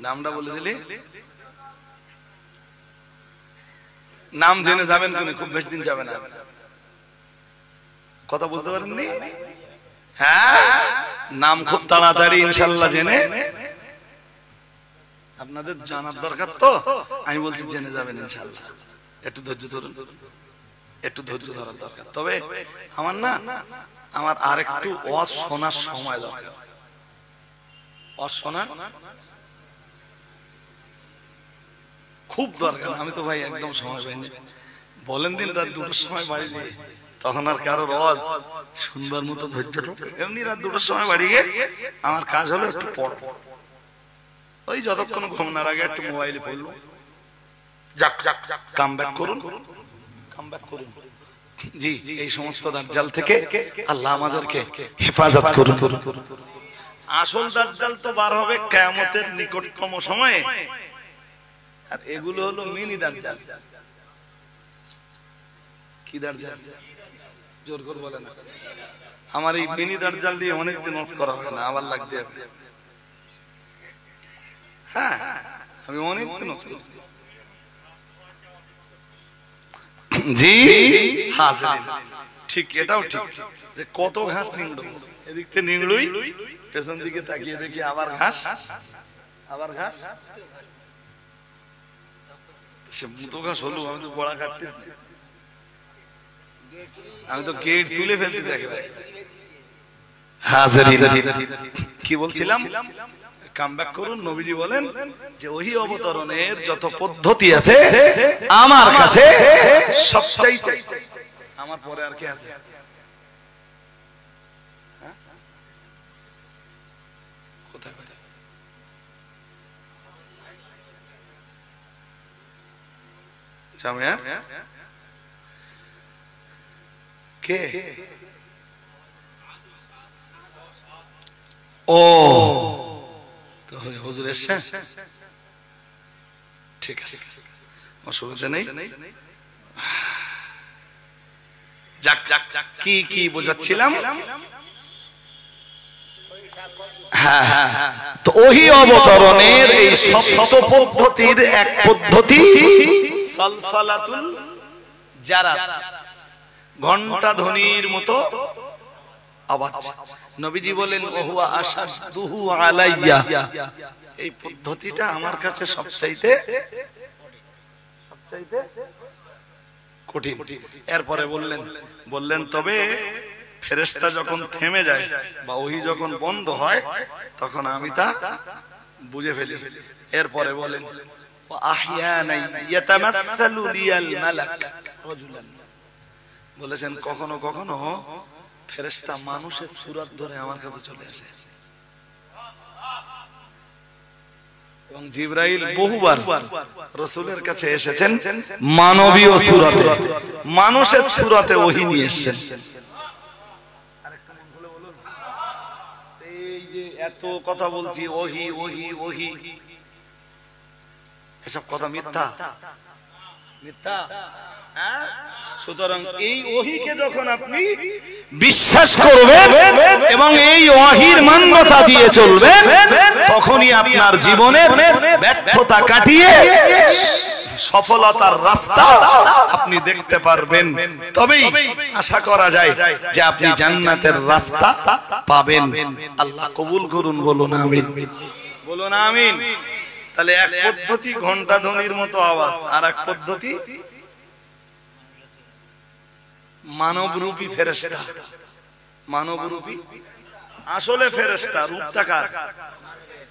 নামটা বলে দিলি নাম জেনে যাবেন, খুব বেশি দিন যাবে না। কথা বুঝতে পারেননি? হ্যাঁ, নাম খুব তাড়াতাড়ি ইনশাআল্লাহ জেনে, আপনাদের জানার দরকার তো, আমি বলছি জেনে যাবেন ইনশাআল্লাহ। একটু ধৈর্য ধরুন, একটু ধৈর্য ধরার দরকার। তবে আমার আরেকটু ওয়াজ শোনার সময় দরকার। ওয়াজ শোনার খুব দরকার। আমি তো ভাই একদম সময় পাইনি। বলেন দিন রাত 2টার সময় বাড়ি দিয়ে, তখন আর কারোর ওয়াজ শুনবার মতো ধৈর্য। এমনি রাত 2টার সময় বাড়ি গিয়ে আমার কাজ হলো একটু পড়ো, ওই যতক্ষণ ঘুমানোর আগে একটু মোবাইলে পড়লো, যাক কামব্যাক করুন, কামব্যাক করুন। জি, এই সমস্ত দাজ্জাল থেকে আল্লাহ আমাদেরকে হেফাজত করুন। আসল দাজ্জাল তো বার হবে কিয়ামতের নিকটতম সময়ে, আর এগুলো হলো মিনি দাজ্জাল। কি দাজ্জাল? জোর করে বলে না। আমার এই মিনি দাজ্জাল দিয়ে অনেকদিন ওয়াজ করা হয় না, আবার লাগবে। হ্যাঁ, আমি অনেকদিন ওয়াজ করি। জি হাজির, ঠিক, এটাও ঠিক যে কত ঘাস নিংড়ো, এদিক থেকে নিংড়ুই, পেছন দিকে তাকিয়ে দেখি আবার ঘাস, আবার ঘাস। সে মুতো ঘাস হলো, আমি তো বড়া কাটতেছি না, আমি তো গেট তুলে ফেলতেছি একেবারে। হাজির, কি বলছিলাম? কামব্যাক করুন। নবীজি বলেন যে ওহী অবতরণের যত পদ্ধতি আছে আমার কাছে সবচাইতে, আমার পরে আর কে আছে? কোথায় কোথায়? জামিয়া কে? ও হুজুর এসেছেন, ঠিক আছে, অসুবিধা নেই। যাক, কি কি বোঝাচ্ছিলাম? হ্যাঁ হ্যাঁ, তো ওহী অবতরণের এই সপ্ত পদ্ধতির এক পদ্ধতি সলসলাতুল জারাস, ঘন্টা ধ্বনির মতো আওয়াজ। নবীজি বলেন ওহুয়া আশাদুহু আলাইয়া, এই পদ্ধতিটা আমার কাছে সবচাইতে কঠিন। এরপরে বললেন তবে ফেরেশতা যখন থেমে যায় বা ওহী যখন বন্ধ হয় তখন আমি তা বুঝে ফেলি। এরপরে বলেন আহইয়ানা ইয়াতামাসসালু লিয়াল মালাক রাজুলান, বলেছেন কখনো কখনো ফেরেশতা মানুষের সূরত ধরে আমার কাছে চলে আসে। এবং জিবরাইল বহুবার রাসূলের কাছে এসেছেন মানবীয় সূরতে, মানুষের সূরতে ওহী নিয়ে এসেছেন। এই যে এত কথা বলছি ওহী ওহী ওহী, এসব কথা মিথ্যা, মিথ্যা। হ্যাঁ, সুতরাং এই ওহীকে যখন আপনি বিশ্বাস করবেন এবং এই ওহীর মান্যতা দিয়ে চলবেন, তখনই আপনার জীবনের ব্যর্থতা কাটিয়ে সফলতার রাস্তা আপনি দেখতে পারবেন। তবেই আশা করা যায় যে আপনি জান্নাতের রাস্তা পাবেন। আল্লাহ কবুল করুন, বলুন আমিন, বলুন আমিন। তাহলে এক পদ্ধতি ঘন্টা ধ্বনির মতো আওয়াজ, আর এক পদ্ধতি মানবরূপী ফেরেশতা। মানবরূপী আসলে ফেরেশতা, রূপটা কার?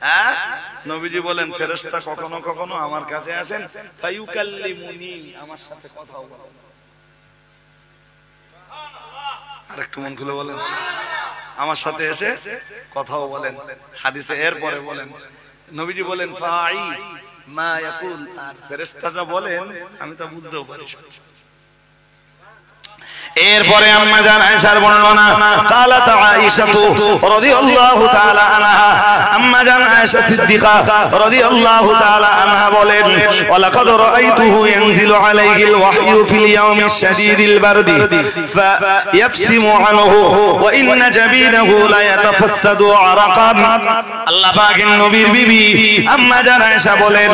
হ্যাঁ, নবীজি বলেন ফেরেশতা কখনো কখনো আমার কাছে আসেন, ফায়ুকাল্লিমুনি, আমার সাথে কথা বলেন। আরেকটু মন খুলে বলেন, আমার সাথে এসে কথাও বলেন। হাদিসে এরপরে বলেন, নবীজি বলেন ফাঈ মা ইয়াকুল, আর ফেরেশতা যা বলেন আমি তা বুঝতেও পারি। এরপরে আম্মা জান আয়েশার বর্ণনা, قالت عائشة رضي الله تعالى عنها, আম্মা জান আয়েশা সিদ্দিকা রাদিয়াল্লাহু তাআলা আনহা বলেন, ওয়ালাকাদ রাআইতুহু ইয়ানজিলু আলাইহিল ওয়াহয়ু ফিল ইয়াউমিশ শাদীদিল বারদি ফায়াফসিমু আনহু ওয়া ইন্না জাবিনাহু লা ইয়াতাফাসসাদু আরাকান। আল্লাহ পাকের নবীর বিবি আম্মা জান আয়েশা বলেন,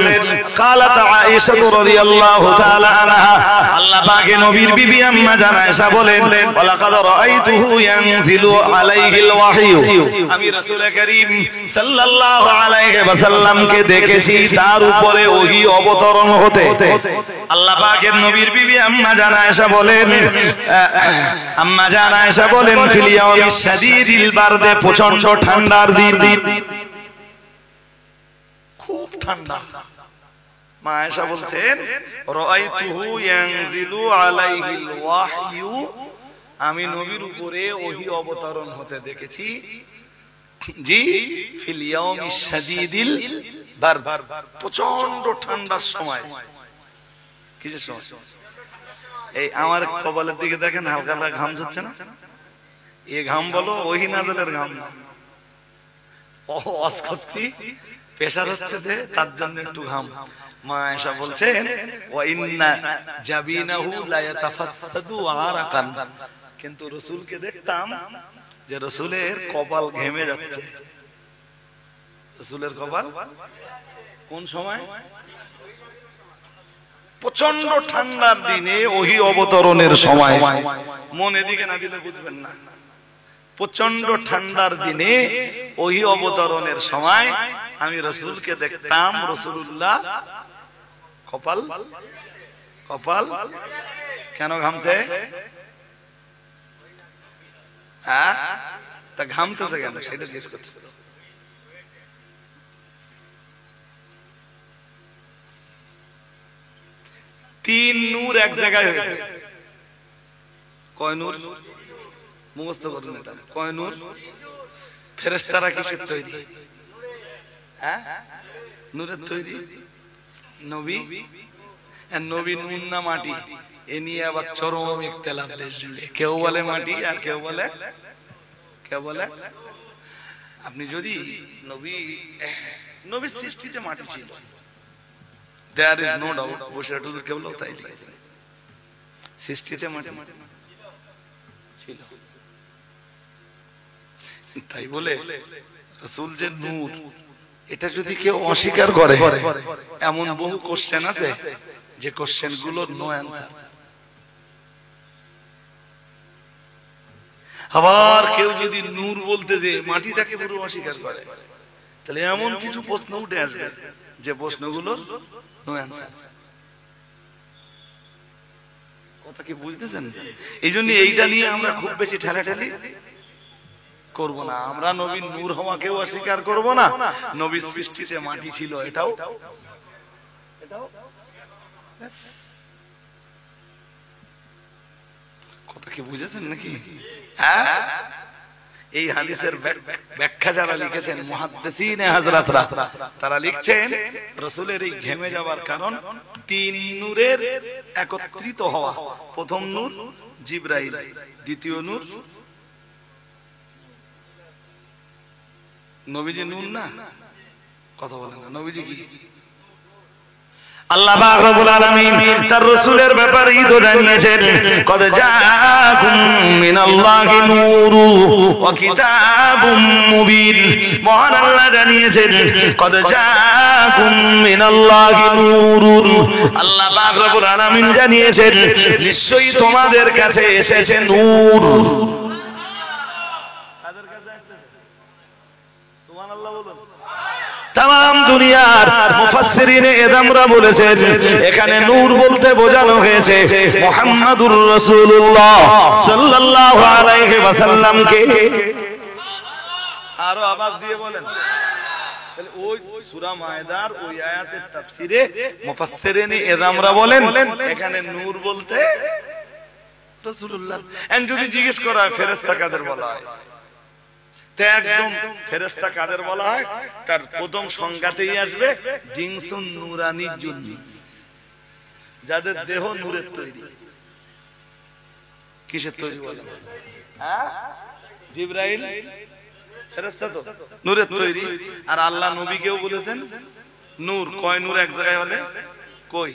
قالت عائشة রাদিয়াল্লাহু তাআলা আনহা, আল্লাহ পাকের নবীর বিবি আম্মা জান আয়েশা বলেন, ওয়ালাকাদ রাআইতুহু ইয়ানজিলু আলাইহিল ওয়াহয়ু, আমি রাসূল কারীম সাল্লাল্লাহু আলাইহি ওয়াসাল্লামকে দেখেছি তার উপরে ওহী অবতরণ হতে। আল্লাহ পাকের নবীর বিবি আম্মা জান আয়েশা বলেন, আম্মা জান আয়েশা বলেন ফিল ইয়াউমিশ শাদীদিল বারদে, প্রচন্ড ঠান্ডার দিন, খুব ঠান্ডা। মা আয়েশা বলছেন রাআইতুহু ইয়ানজিলু আলাইহিল ওয়াহয়ু, আমি নবীর উপরে ওহী অবতরণ হতে দেখেছি। জি, ফিল ইয়াউমিশ শাদীদিল প্রচন্ড ঠান্ডার সময়, কিসের সময়? এই আমার কপালের দিকে দেখেন, হালকা হালকা ঘাম ঝরছে না? এ ঘাম বলো ওহি নাজলের ঘাম না, প্রেসার হচ্ছে তার জন্য একটু ঘাম। মা আয়েশা বলছেন ওয়া ইন্না জাবিনাহু লা ইয়াতাফাসসাদু আরাকান, কিন্তু রাসূলকে দেখতাম যে রাসূলের কপাল ঘেমে যাচ্ছে। রাসূলের কপাল কোন সময়? প্রচন্ড ঠান্ডার দিনে ওহী অবতরণের সময়। মন এদিকে না দিলে বুঝবেন না। প্রচন্ড ঠান্ডার দিনে ওহী অবতরণের সময় আমি রাসূলকে দেখতাম, রাসূলুল্লাহ কপাল কপাল কেন ঘামছে? হ্যাঁ, তা ঘামতেছে কেন সেটা জিজ্ঞেস করতেছে। তিন নূর এক জায়গায় হয়েছে। কয় নূর? মুখস্থ করুন এটা। কয় নূর? ফেরেশতারা কিসের তৈরি? হ্যাঁ, নূরের তৈরি। নবী, নবী নূর না মাটি? এ নিয়ে আবার চরম ইখতিলাফ দেশ জুড়ে। কেউ বলে মাটি আর কেউ বলে আপনি যদি নবীর সৃষ্টিতে মাটি ছিল, there is no doubt, বসিরাটুল কেবলাও তাই লিখেছেন, সৃষ্টিতে মাটি ছিল। তাই বলে রাসূল যে নূর, এটা যদি কেউ অস্বীকার করে, এমন বহু কোশ্চেন আছে যে কোশ্চেন গুলোর নো অ্যানসার। আবার কেউ যদি নূর বলতে যে মাটিটাকে পুরো অস্বীকার করে, তাহলে এমন কিছু প্রশ্ন উঠে আসবে যে প্রশ্নগুলোর নো অ্যানসার। কথা কি বুঝতেছেন? এই জন্য এইটা নিয়ে আমরা খুব বেশি ঠেলাঠেলি করব না। আমরা নবীর নূর হওয়াকেও অস্বীকার করব না, নবীর সৃষ্টিতে মাটি ছিল এটাও। কথা কি বুঝেছেন নাকি? হ্যাঁ, এই হাদিসের ব্যাখ্যা যারা লিখেছেন মুহাদ্দিসিনে হযরতরা, তারা লিখছেন রাসূলের এই ঘেমে যাওয়ার কারণ তিন নূরের একত্রিত হওয়া। প্রথম নূর জিবরাইল, দ্বিতীয় নূর নবীজি। নূর না, কথা বলেন না, নবীজি কি? আল্লাহ পাক রব্বুল আলামিন তার রাসূলের ব্যাপারে তো জানিয়েছেন, কদ জাআকুম মিনাল্লাহি নূরু ওয়া কিতাবুম মুবিন। মহান আল্লাহ জানিয়েছেন, কদ জাআকুম মিনাল্লাহি নূরুন। আল্লাহ পাক রব্বুল আলামিন জানিয়েছেন, নিশ্চয়ই তোমাদের কাছে এসেছে নূর। কাদের কাছে আসছে? সুবহানাল্লাহ বলুন। তাম দুনিয়ার মুফাসসিরিনে এযামরা বলেছেন, এখানে নূর বলতে বোঝানো হয়েছে মুহাম্মাদুর রাসূলুল্লাহ সাল্লাল্লাহু আলাইহি ওয়াসাল্লামকে। আরো আওয়াজ দিয়ে বলেন। তাহলে ওই সূরা মায়েদার ওই আয়াতের তাফসিরে মুফাসসিরিনে এযামরা বলেন এখানে নূর বলতে রাসূলুল্লাহ। এন্ড যদি জিজ্ঞেস করা হয় ফেরেশতা কাদের বলা হয়, একদম ফেরেশতা কাদের বলা হয়, তার প্রথম সংজ্ঞাতেই আসবে জিনসুন নূরানি জুন, যাদের দেহ নূরের তৈরি। কিসের তৈরি বলে? হ্যাঁ, জিবরাইল ফেরেশতা তো নূরের তৈরি। আর আল্লাহ নবীকেও বলেছেন নূর। কয় নূর এক জায়গায় হলে? কই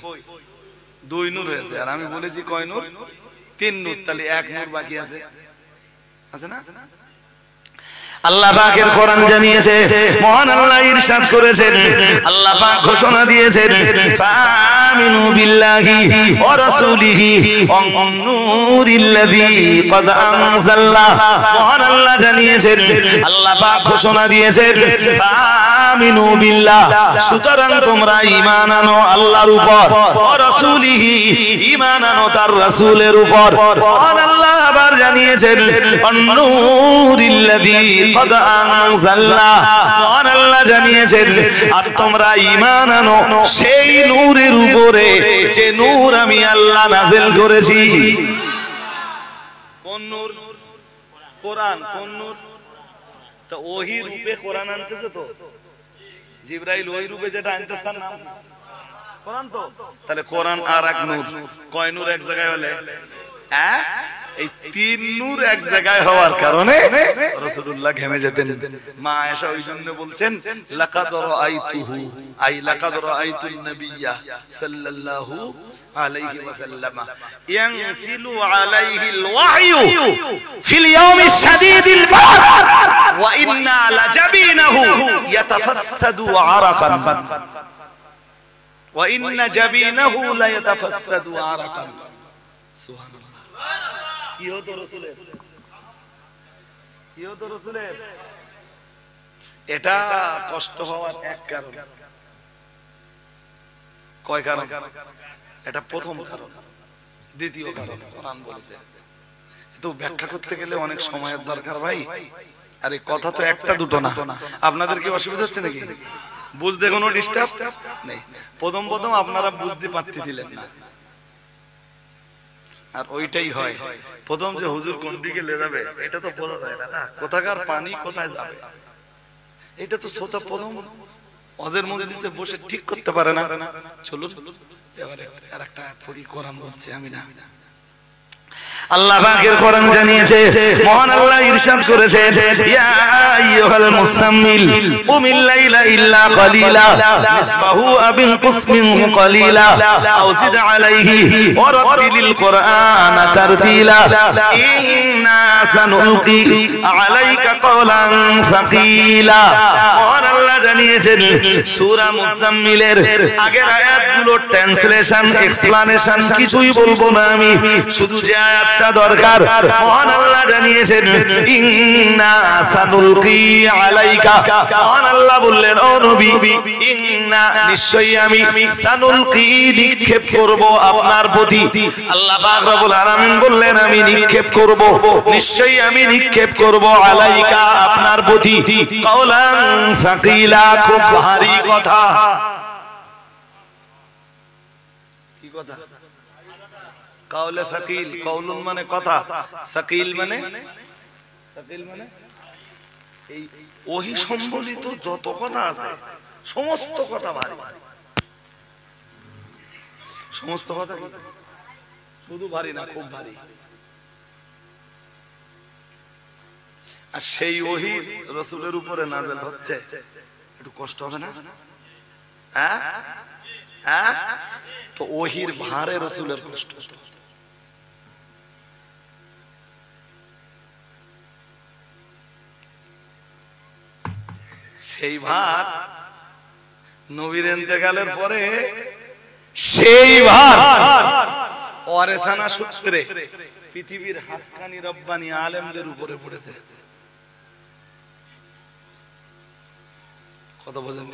দুই নূর হয়েছে। আর আমি বলেছি কয় নূর? তিন নূর। তাহলে এক নূর বাকি আছে, আছে না? আল্লাহ পাকের কোরআন জানিয়েছে, মহান আল্লাহ ইরশাদ করেছেন, আল্লাহ পাক ঘোষণা দিয়েছেন, ফামিনু বিল্লাহি ওয়া রাসূলিহি ওয়ান নূরিল্লাযী ক্বাদ আনজালনা। মহান আল্লাহ জানিয়েছেন, আল্লাহ পাক ঘোষণা দিয়েছেন, ফামিনু বিল্লাহ, সুতরাং তোমরা ঈমান আনো আল্লাহর উপর, ওয়া রাসূলিহি, ঈমান আনো তার রাসূলের উপর। মহান আল্লাহ আবার জানিয়েছেন, ওয়ান নূরিল্লাযী قد أنزلنا। মহান আল্লাহ জানিয়েছেন, আর তোমরা ঈমান আনো সেই নূরের উপরে যে নূর আমি আল্লাহ নাযিল করেছি। কোন নূর? কোরআন। কোন নূর? তো ওহী রূপে কোরআন আনতেছে তো। জিবরাইল ওই রূপে যেটা আনতে তার নাম কোরআন। তো তাহলে কোরআন আর এক নূর, কয় নূর এক জায়গায় হলে? হ্যাঁ, এই তিন নূর এক জায়গায় হওয়ার কারণে রাসূলুল্লাহ ঘেমে যেতেন। মা আয়েশা ওই জন্য বলছেন লাকাদ রাআইতুহু, আই লাকাদ রাআইতুন নাবিয়্যা সাল্লাল্লাহু আলাইহি ওয়াসাল্লাম ইয়ানসিলু আলাইহিল ওয়াহয়ু ফিল ইয়াউমিশ শাদীদিল বারদ ওয়া ইন্না লাজাবিনাহু ইয়াতাফাসসাদু আরাকান ওয়া ইন্না জাবিনাহু লা ইয়াতাফাসসাদু আরাকান। সুবহানাল্লাহ। কি হতো রাসূলের? কি হতো রাসূলের? এটা কষ্ট হওয়ার এক কারণ। কয় কারণ? এটা প্রথম কারণ। দ্বিতীয় কারণ কোরআন বলেছে। তো ব্যাখ্যা করতে গেলে অনেক সময়ের দরকার ভাই। আরে কথা তো একটা দুটো না। আপনাদের কি অসুবিধা হচ্ছে নাকি? বুঝতে কোনো ডিস্টার্ব নেই? প্রথম প্রথম আপনারা বুঝতে পারতেছিলেন না, আর ওইটাই হয় প্রথম যে হুজুর কোন দিকে লে যাবে এটা তো বোঝা যায় না, কোথাকার পানি কোথায় যাবে এটা তো শ্রোতা প্রথম ওয়াজের মজলিসে বসে ঠিক করতে পারে না। চলো এবারে আরেকটা পড়ি, কোরআন বলছে আমি না। আল্লাহ পাকের কোরআন জানিয়েছে, মহান আল্লাহ ইরশাদ করেছে, ইয়া আইয়ুহাল মুসাম্মিল কুমিল লাইলা ইল্লা কালিলা নিসফাহু আবিল কুসমিনহু কালিলা আও জিদ আলাইহি ওয়া রাতিলিল কুরআনা তারতিলা ইন্না সানুলকি আলাইকা কওলান সাকিলা। মহান আল্লাহ জানিয়েছেন সূরা মুজাম্মিলের আগের আয়াতগুলোর ট্রান্সলেশন এক্সপ্লানেশন কিছুই বলবো না আমি, শুধু যে আয়াত দরকার মহান আল্লাহ জানিয়েছেন ইন্না সানুলকি আলাইকা। মহান আল্লাহ বললেন ও নবী ইন্না নিশ্চয়ই আমি সানুলকি নিক্ষেপ করব আপনার প্রতি। আল্লাহ পাক রব্বুল আলামিন বললেন আমি নিক্ষেপ করব, নিশ্চয়ই আমি নিক্ষেপ করব আলাইকা আপনার প্রতি কওলান সাকিলা, খুব ভারী কথা। কি কথা? কাউলে সাকিল, কাউলুন মানে কথা, সাকিল মানে এই ওহী সম্বলিত যত কথা আছে সমস্ত কথা ভারী। সমস্ত কথা শুধু ভারী না, খুব ভারী। আর সেই ওহী রাসূলের উপরে নাযিল হচ্ছে, একটু কষ্ট হবে না? হ্যাঁ হ্যাঁ, তো ওহীর ভারে রাসূলের কষ্ট হতো। সেই ভার নবীর ইন্তেকালের পরে সেই ভার ওয়ারেসানা সূত্রে পৃথিবীর হাক্কানি রব্বানি আলেমদের উপরে পড়েছে। কত বোঝেন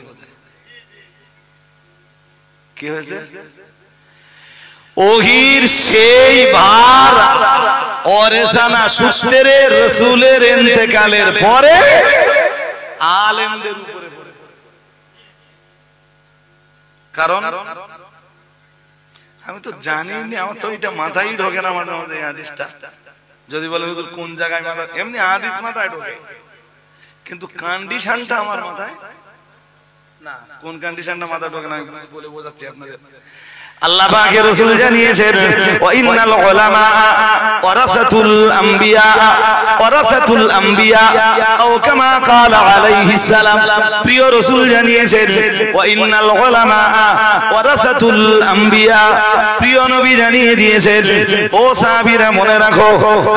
কি হয়েছে? ওহীর সেই ভার ওয়ারেসানা সূত্রে রাসূলের ইন্তেকালের পরে আলেমদের উপরে পড়ে। কারণ আমি তো জানি না, আমার তো এটা মাথায় ঢোকে না মাঝে মাঝে হাদিসটা। যদি বলে হুজুর কোন জায়গায় মাথা, এমনি হাদিস মাথায় ঢোকে, কিন্তু কন্ডিশনটা আমার মাথায় না। কোন কন্ডিশনটা মাথায় ঢোকে না আমি বলে বোঝাচ্ছি আপনাদের। আল্লাহ পাকের রাসূল জানিয়েছেন ওয়া ইন্নাল উলামা ওয়ারাসাতুল আমবিয়া, ওয়ারাসাতুল আমবিয়া আও কামা ক্বালা আলাইহিস সালাম। প্রিয় রাসূল জানিয়েছেন ওয়া ইন্নাল উলামা ওয়ারাসাতুল আমবিয়া, প্রিয় নবী জানিয়ে দিয়েছেন ও সাহাবীরা মনে রাখো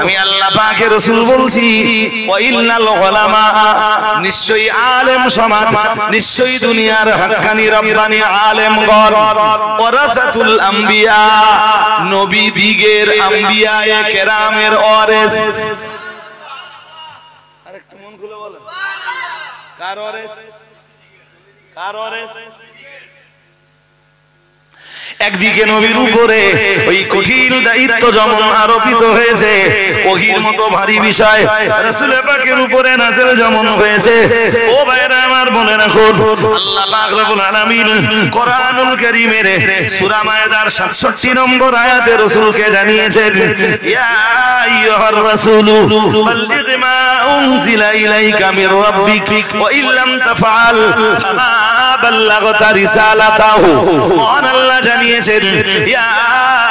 আমি আল্লাহ পাকের রাসূল বলছি ওয়া ইন্নাল উলামা, নিশ্চয়ই আলেম সমাজ, নিশ্চয়ই দুনিয়ার হাক্কানি রব্বানি আলেমগণ ওয়ারাসাতুল আম্বিয়া, নবী দিগের আম্বিয়ায়ে কেরামের ওয়ারিস। আরেকটু মন খুলে বলেন কার ওয়ারিস? কার ওয়ারিস? একদিকে নবীর উপরে ওই কঠিন দায়িত্ব যেমন আরোপিত হয়েছে, ওহীর মতো ভারী বিষয় রাসূল পাকের উপরে নাযিল যেমন হয়েছে, ও ভাইরা আমার মনে রাখুন আল্লাহ পাক রব্বুল আলামিন কোরআনুল কারীমের সূরা মায়েদার 67 নম্বর আয়াতে রাসূলকে জানিয়েছেন ইয়া আইয়ুহার রাসূলু বাল্লিগ মা উনজিলা ইলাইকা মির রাব্বিক ওয়া ইল্লাম তাফআল ফামা বাল্লাগতা রিসালাতাহু মহান আল্লাহ জানিয়েছেন ইয়া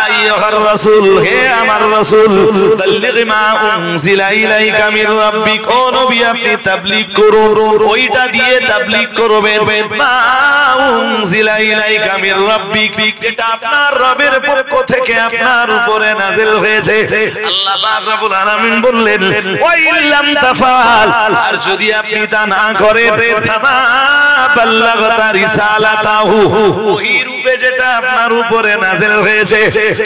আইয়ুহার রাসূল হে আমার রাসূল বাল্লিগ মা উনজিলা ইলাইকা মির রাব্বিক ও নবী আপনি তাবলীগ করুন ওইটা দিয়ে তাবলীগ করবেন মা উনজিলা ইলাইকা মির রাব্বিক যেটা আপনার রবের পক্ষ থেকে আপনার উপরে নাযিল হয়েছে আল্লাহ পাক রব্বুল আলামিন বললেন ওয়া ইল্লাম তাফাল আর যদি আপনি তা না করেন ফামা বাল্লাগতা রিসালাতাহু ওহী রূপে যেটা আপনার উপরে নাযিল হয়েছে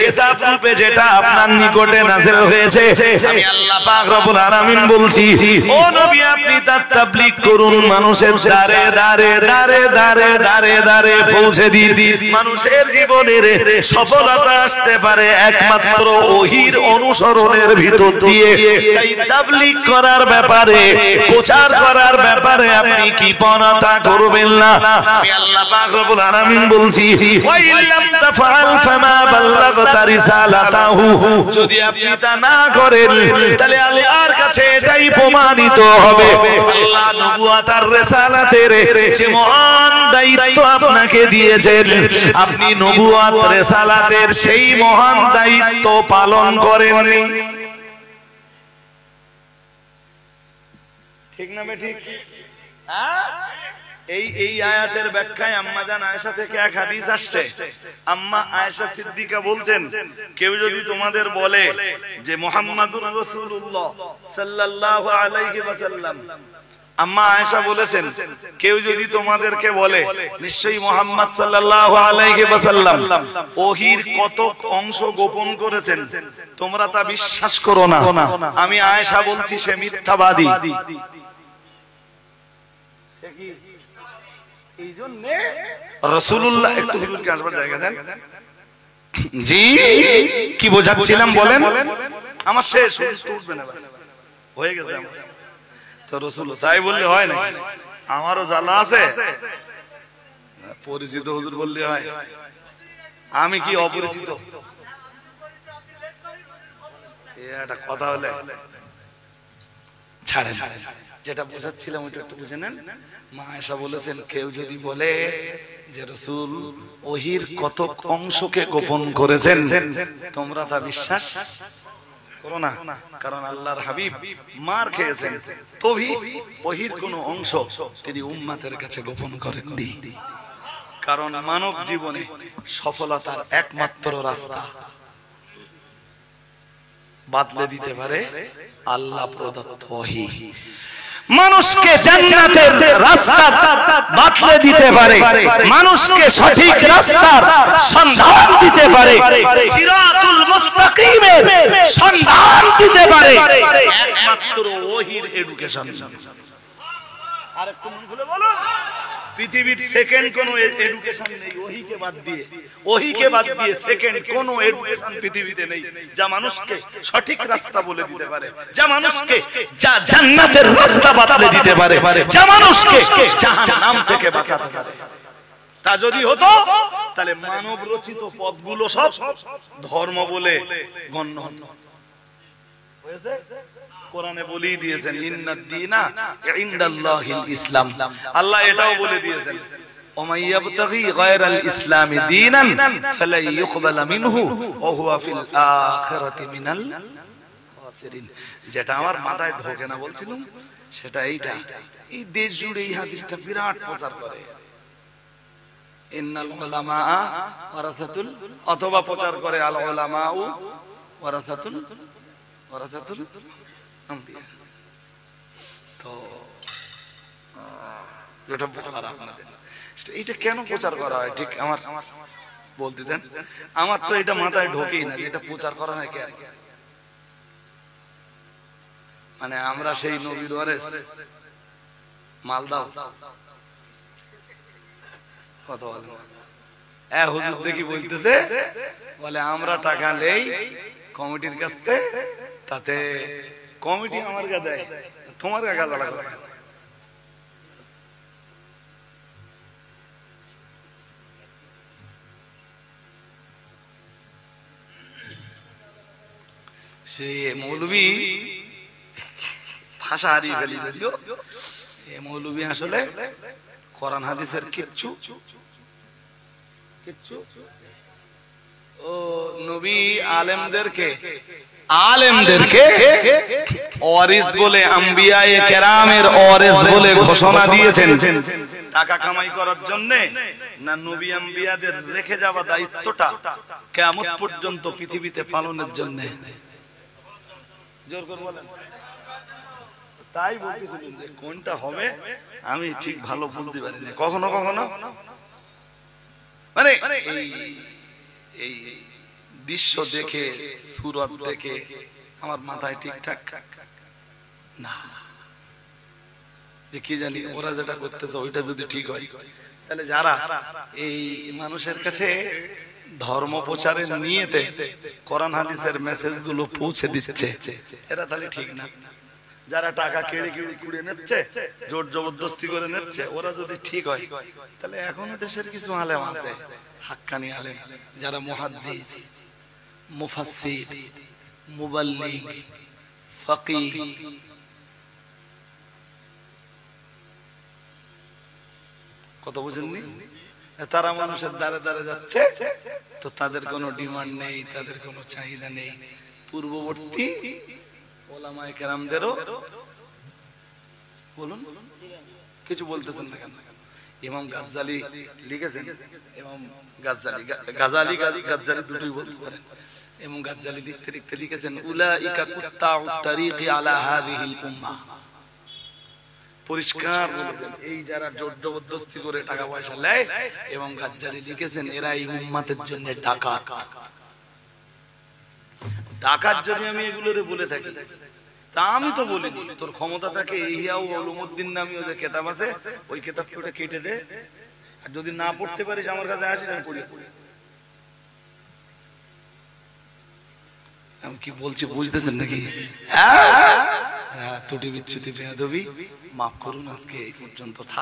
কিতাব রূপে যেটা আপনার নিকটে নাযিল হয়েছে আমি আল্লাহ পাক রব্বুল আলামিন বলছি ও নবী আপনি তা তাবলীগ করুন মানুষের দারে দারে দারে দারে দারে দারে পৌঁছে দিন মানুষের জীবনের সফলতা আসতে পারে একমাত্র ওহীর অনুসরণের ভিতর দিয়ে তাই তাবলীগ করার ব্যাপারে প্রচার করার ব্যাপারে আপনি কি পনতা করবেন না আমি আল্লাহ পাক রব্বুল আলামিন বলছি ওয়া ইল্লাম তাফআল ফামা বাল্লাগতা রিসালাতাহু যদি আপনি তা না করেন তাহলে আল্লাহর কাছে এটাই প্রমাণিত হবে আল্লাহ নবুয়ত আর রিসালাতের যে মহান দায়িত্ব আপনাকে দিয়েছেন আপনি নবুয়ত রিসালাতের সেই মহান দায়িত্ব পালন করেননি ঠিক না বে ঠিক এই আয়াতের ব্যাখ্যায় আম্মা জান আয়েশা থেকে এক হাদিস আসছে আম্মা আয়েশা সিদ্দিকা বলছেন কেউ যদি তোমাদের বলে যে মুহাম্মাদুর রাসূলুল্লাহ সাল্লাল্লাহু আলাইহি ওয়াসাল্লাম আম্মা আয়েশা বলেছেন কেউ যদি তোমাদেরকে বলে নিশ্চয়ই মুহাম্মদ সাল্লাল্লাহু আলাইহি ওয়াসাল্লাম ওহীর কত অংশ গোপন করেছেন তোমরা তা বিশ্বাস করো না আমি আয়েশা বলছি সে মিথ্যাবাদী এইজন্যে রাসূলুল্লাহ একটু হুজুরকে আসবার জায়গা দেন জি কি বোঝাচ্ছিলাম বলেন আমার শেষ উঠবে না হয়ে গেছে তো রাসূল তাই বললে হয় না আমারও জ্বালা আছে পরিচিত হুজুর বললে হয় আমি কি অপরিচিত এটা কথা হলে ছাড়েন যেটা বোঝাচ্ছিলাম ওইটা একটু বুঝে নেন মা আয়েশা বলেছেন কেউ যদি বলে যে রাসূল ওহীর কত অংশকে গোপন করেছেন তোমরা তা বিশ্বাস করো না কারণ আল্লাহর হাবিব মার খেয়েছেন তবে ওহীর কোন অংশ তিনি উম্মতের কাছে গোপন করেননি কারণ মানব জীবনে সফলতার একমাত্র রাস্তা বদলে দিতে পারে আল্লাহ প্রদত্ত ওহী মানুষকে জান্নাতের রাস্তা বদলে দিতে পারে মানুষকে সঠিক রাস্তার সন্ধান দিতে পারে সিরাতুল মুস্তাকিমের সন্ধান দিতে পারে একমাত্র ওহীর এডুকেশন আরেকটু মন খুলে বলো পৃথিবীর সেকেন্ড কোন এডুকেশন নেই ওহীকে বাদ দিয়ে সেকেন্ড কোন এডুকেশন পৃথিবীতে নেই যা মানুষকে সঠিক রাস্তা বলে দিতে পারে যা মানুষকে জান্নাতের রাস্তা বদলে দিতে পারে যা মানুষকে জাহান্নাম থেকে বাঁচাতে পারে তা যদি হতো তাহলে মানব রচিত পথগুলো সব ধর্ম বলে গণ্য হতো হয়েছে কোরআনে বলেই দিয়েছেন ইন্নাদ দীনা ইনদাল্লাহিল ইসলাম আল্লাহ এটাও বলে দিয়েছেন ওমা ইয়াবতাগি গায়রাল ইসলামি দীনান ফালা ইউকবালা মিনহু ওয়া হুয়া ফিল আখিরাতি মিনাল খাসিরিন যেটা আমার মাথায় ঢোকে না বলছিলাম সেটা এইটা এই দেশ জুড়ে এই হাদিসটা বিরাট প্রচার করে ইন্নাল উলামা ওয়ারাসাতুল অথবা প্রচার করে আল উলামা ওয়ারাসাতুল তো যেটা বলার আপনাদের এটা কেন প্রচার করা হয় ঠিক আমার বলতে দেন আমার তো এটা মাথায় ঢোকেই না এটা প্রচার করা হয় কেন মানে আমরা সেই নবীর ওয়ারিস মালদাও কথা বলেন হুজুর দেখি বলতেছে বলে আমরা টাকা নেই কমিটির কাছ থেকে তাতে কমিটি আমার কাছে দেয় তোমার কাছে লাগবে সে মৌলবী ভাষা হারিয়ে ফেলি যদিও এ মৌলবী আসলে কোরআন হাদিসের কিচ্ছু কিচ্ছু ও নবী আলেমদেরকে ওয়ারিস বলে, আম্বিয়ায়ে কেরামের ওয়ারিস বলে ঘোষণা দিয়েছেন টাকা কামাই করার জন্য, না নবী আম্বিয়াদের রেখে যাওয়া দায়িত্বটা কিয়ামত পর্যন্ত পৃথিবীতে পালনের জন্য? জোর করে বলেন। তাই বলতেছিলেন যে কোনটা হবে আমি ঠিক ভালো বুঝতে পারি না। কখনো কখনো মানে এই দৃশ্য দেখে, সুরত দেখে আমার মাথায় ঠিকঠাক না, যে কি জানি ওরা যেটা করতেছে ওইটা যদি ঠিক হয়, তাহলে যারা এই মানুষের কাছে ধর্ম প্রচারের নিয়েতে কোরআন হাদিসের মেসেজ গুলো পৌঁছে দিচ্ছে, এরা তাহলে ঠিক না। যারা টাকা কেড়ে কেড়ে কুড়ে নিচ্ছে, জোর জবরদস্তি করে নিচ্ছে, ওরা যদি ঠিক হয়, তাহলে এখনো দেশের কিছু আলেম আছে, হাক্কানি আলেম, যারা মুহাদ্দিস, মুফাসসির, মুবাল্লিগ, ফাকিহ, কত বুঝেননি? তারা মানুষের দ্বারে দ্বারে যাচ্ছে, তো তাদের কোনো ডিমান্ড নেই, তাদের কোনো চাহিদা নেই। পূর্ববর্তী ওলামায়ে কেরামদেরও বলুন, কিছু বলতেছেন না কেন? ইমাম গাজ্জালি লিখেছেন, ইমাম গাজ্জালি দুটোই বলতে পারেন। ইমাম গাজ্জালি দেখতে দেখতে লিখেছেন, উলাইকা কুত্তাউত তারিকি আলা হাযিহিল উম্মাহ। পরিষ্কার বলেছেন, এই যারা জোর জবরদস্তি করে টাকা পয়সা নেয়, এবং গাজ্জালি লিখেছেন এরা এই উম্মতের জন্য ডাকাত। ডাকাত যদি আমি এগুলোরে বলে থাকি, তা আমি তো বলিনি। তোর ক্ষমতা থাকে ইহিয়া উলুমুদ্দিন নামীয় যে কিতাব আছে, ওই কিতাবটা কেটে দে, আর যদি না পড়তে পারিস আমার কাছে আসিস, আমি পড়ি। আমি কি বলছি বুঝতেছেন নাকি? হ্যাঁ, ত্রুটি বিচ্যুতি বেয়াদবি মাফ করুন, আজকে এই পর্যন্ত থাক।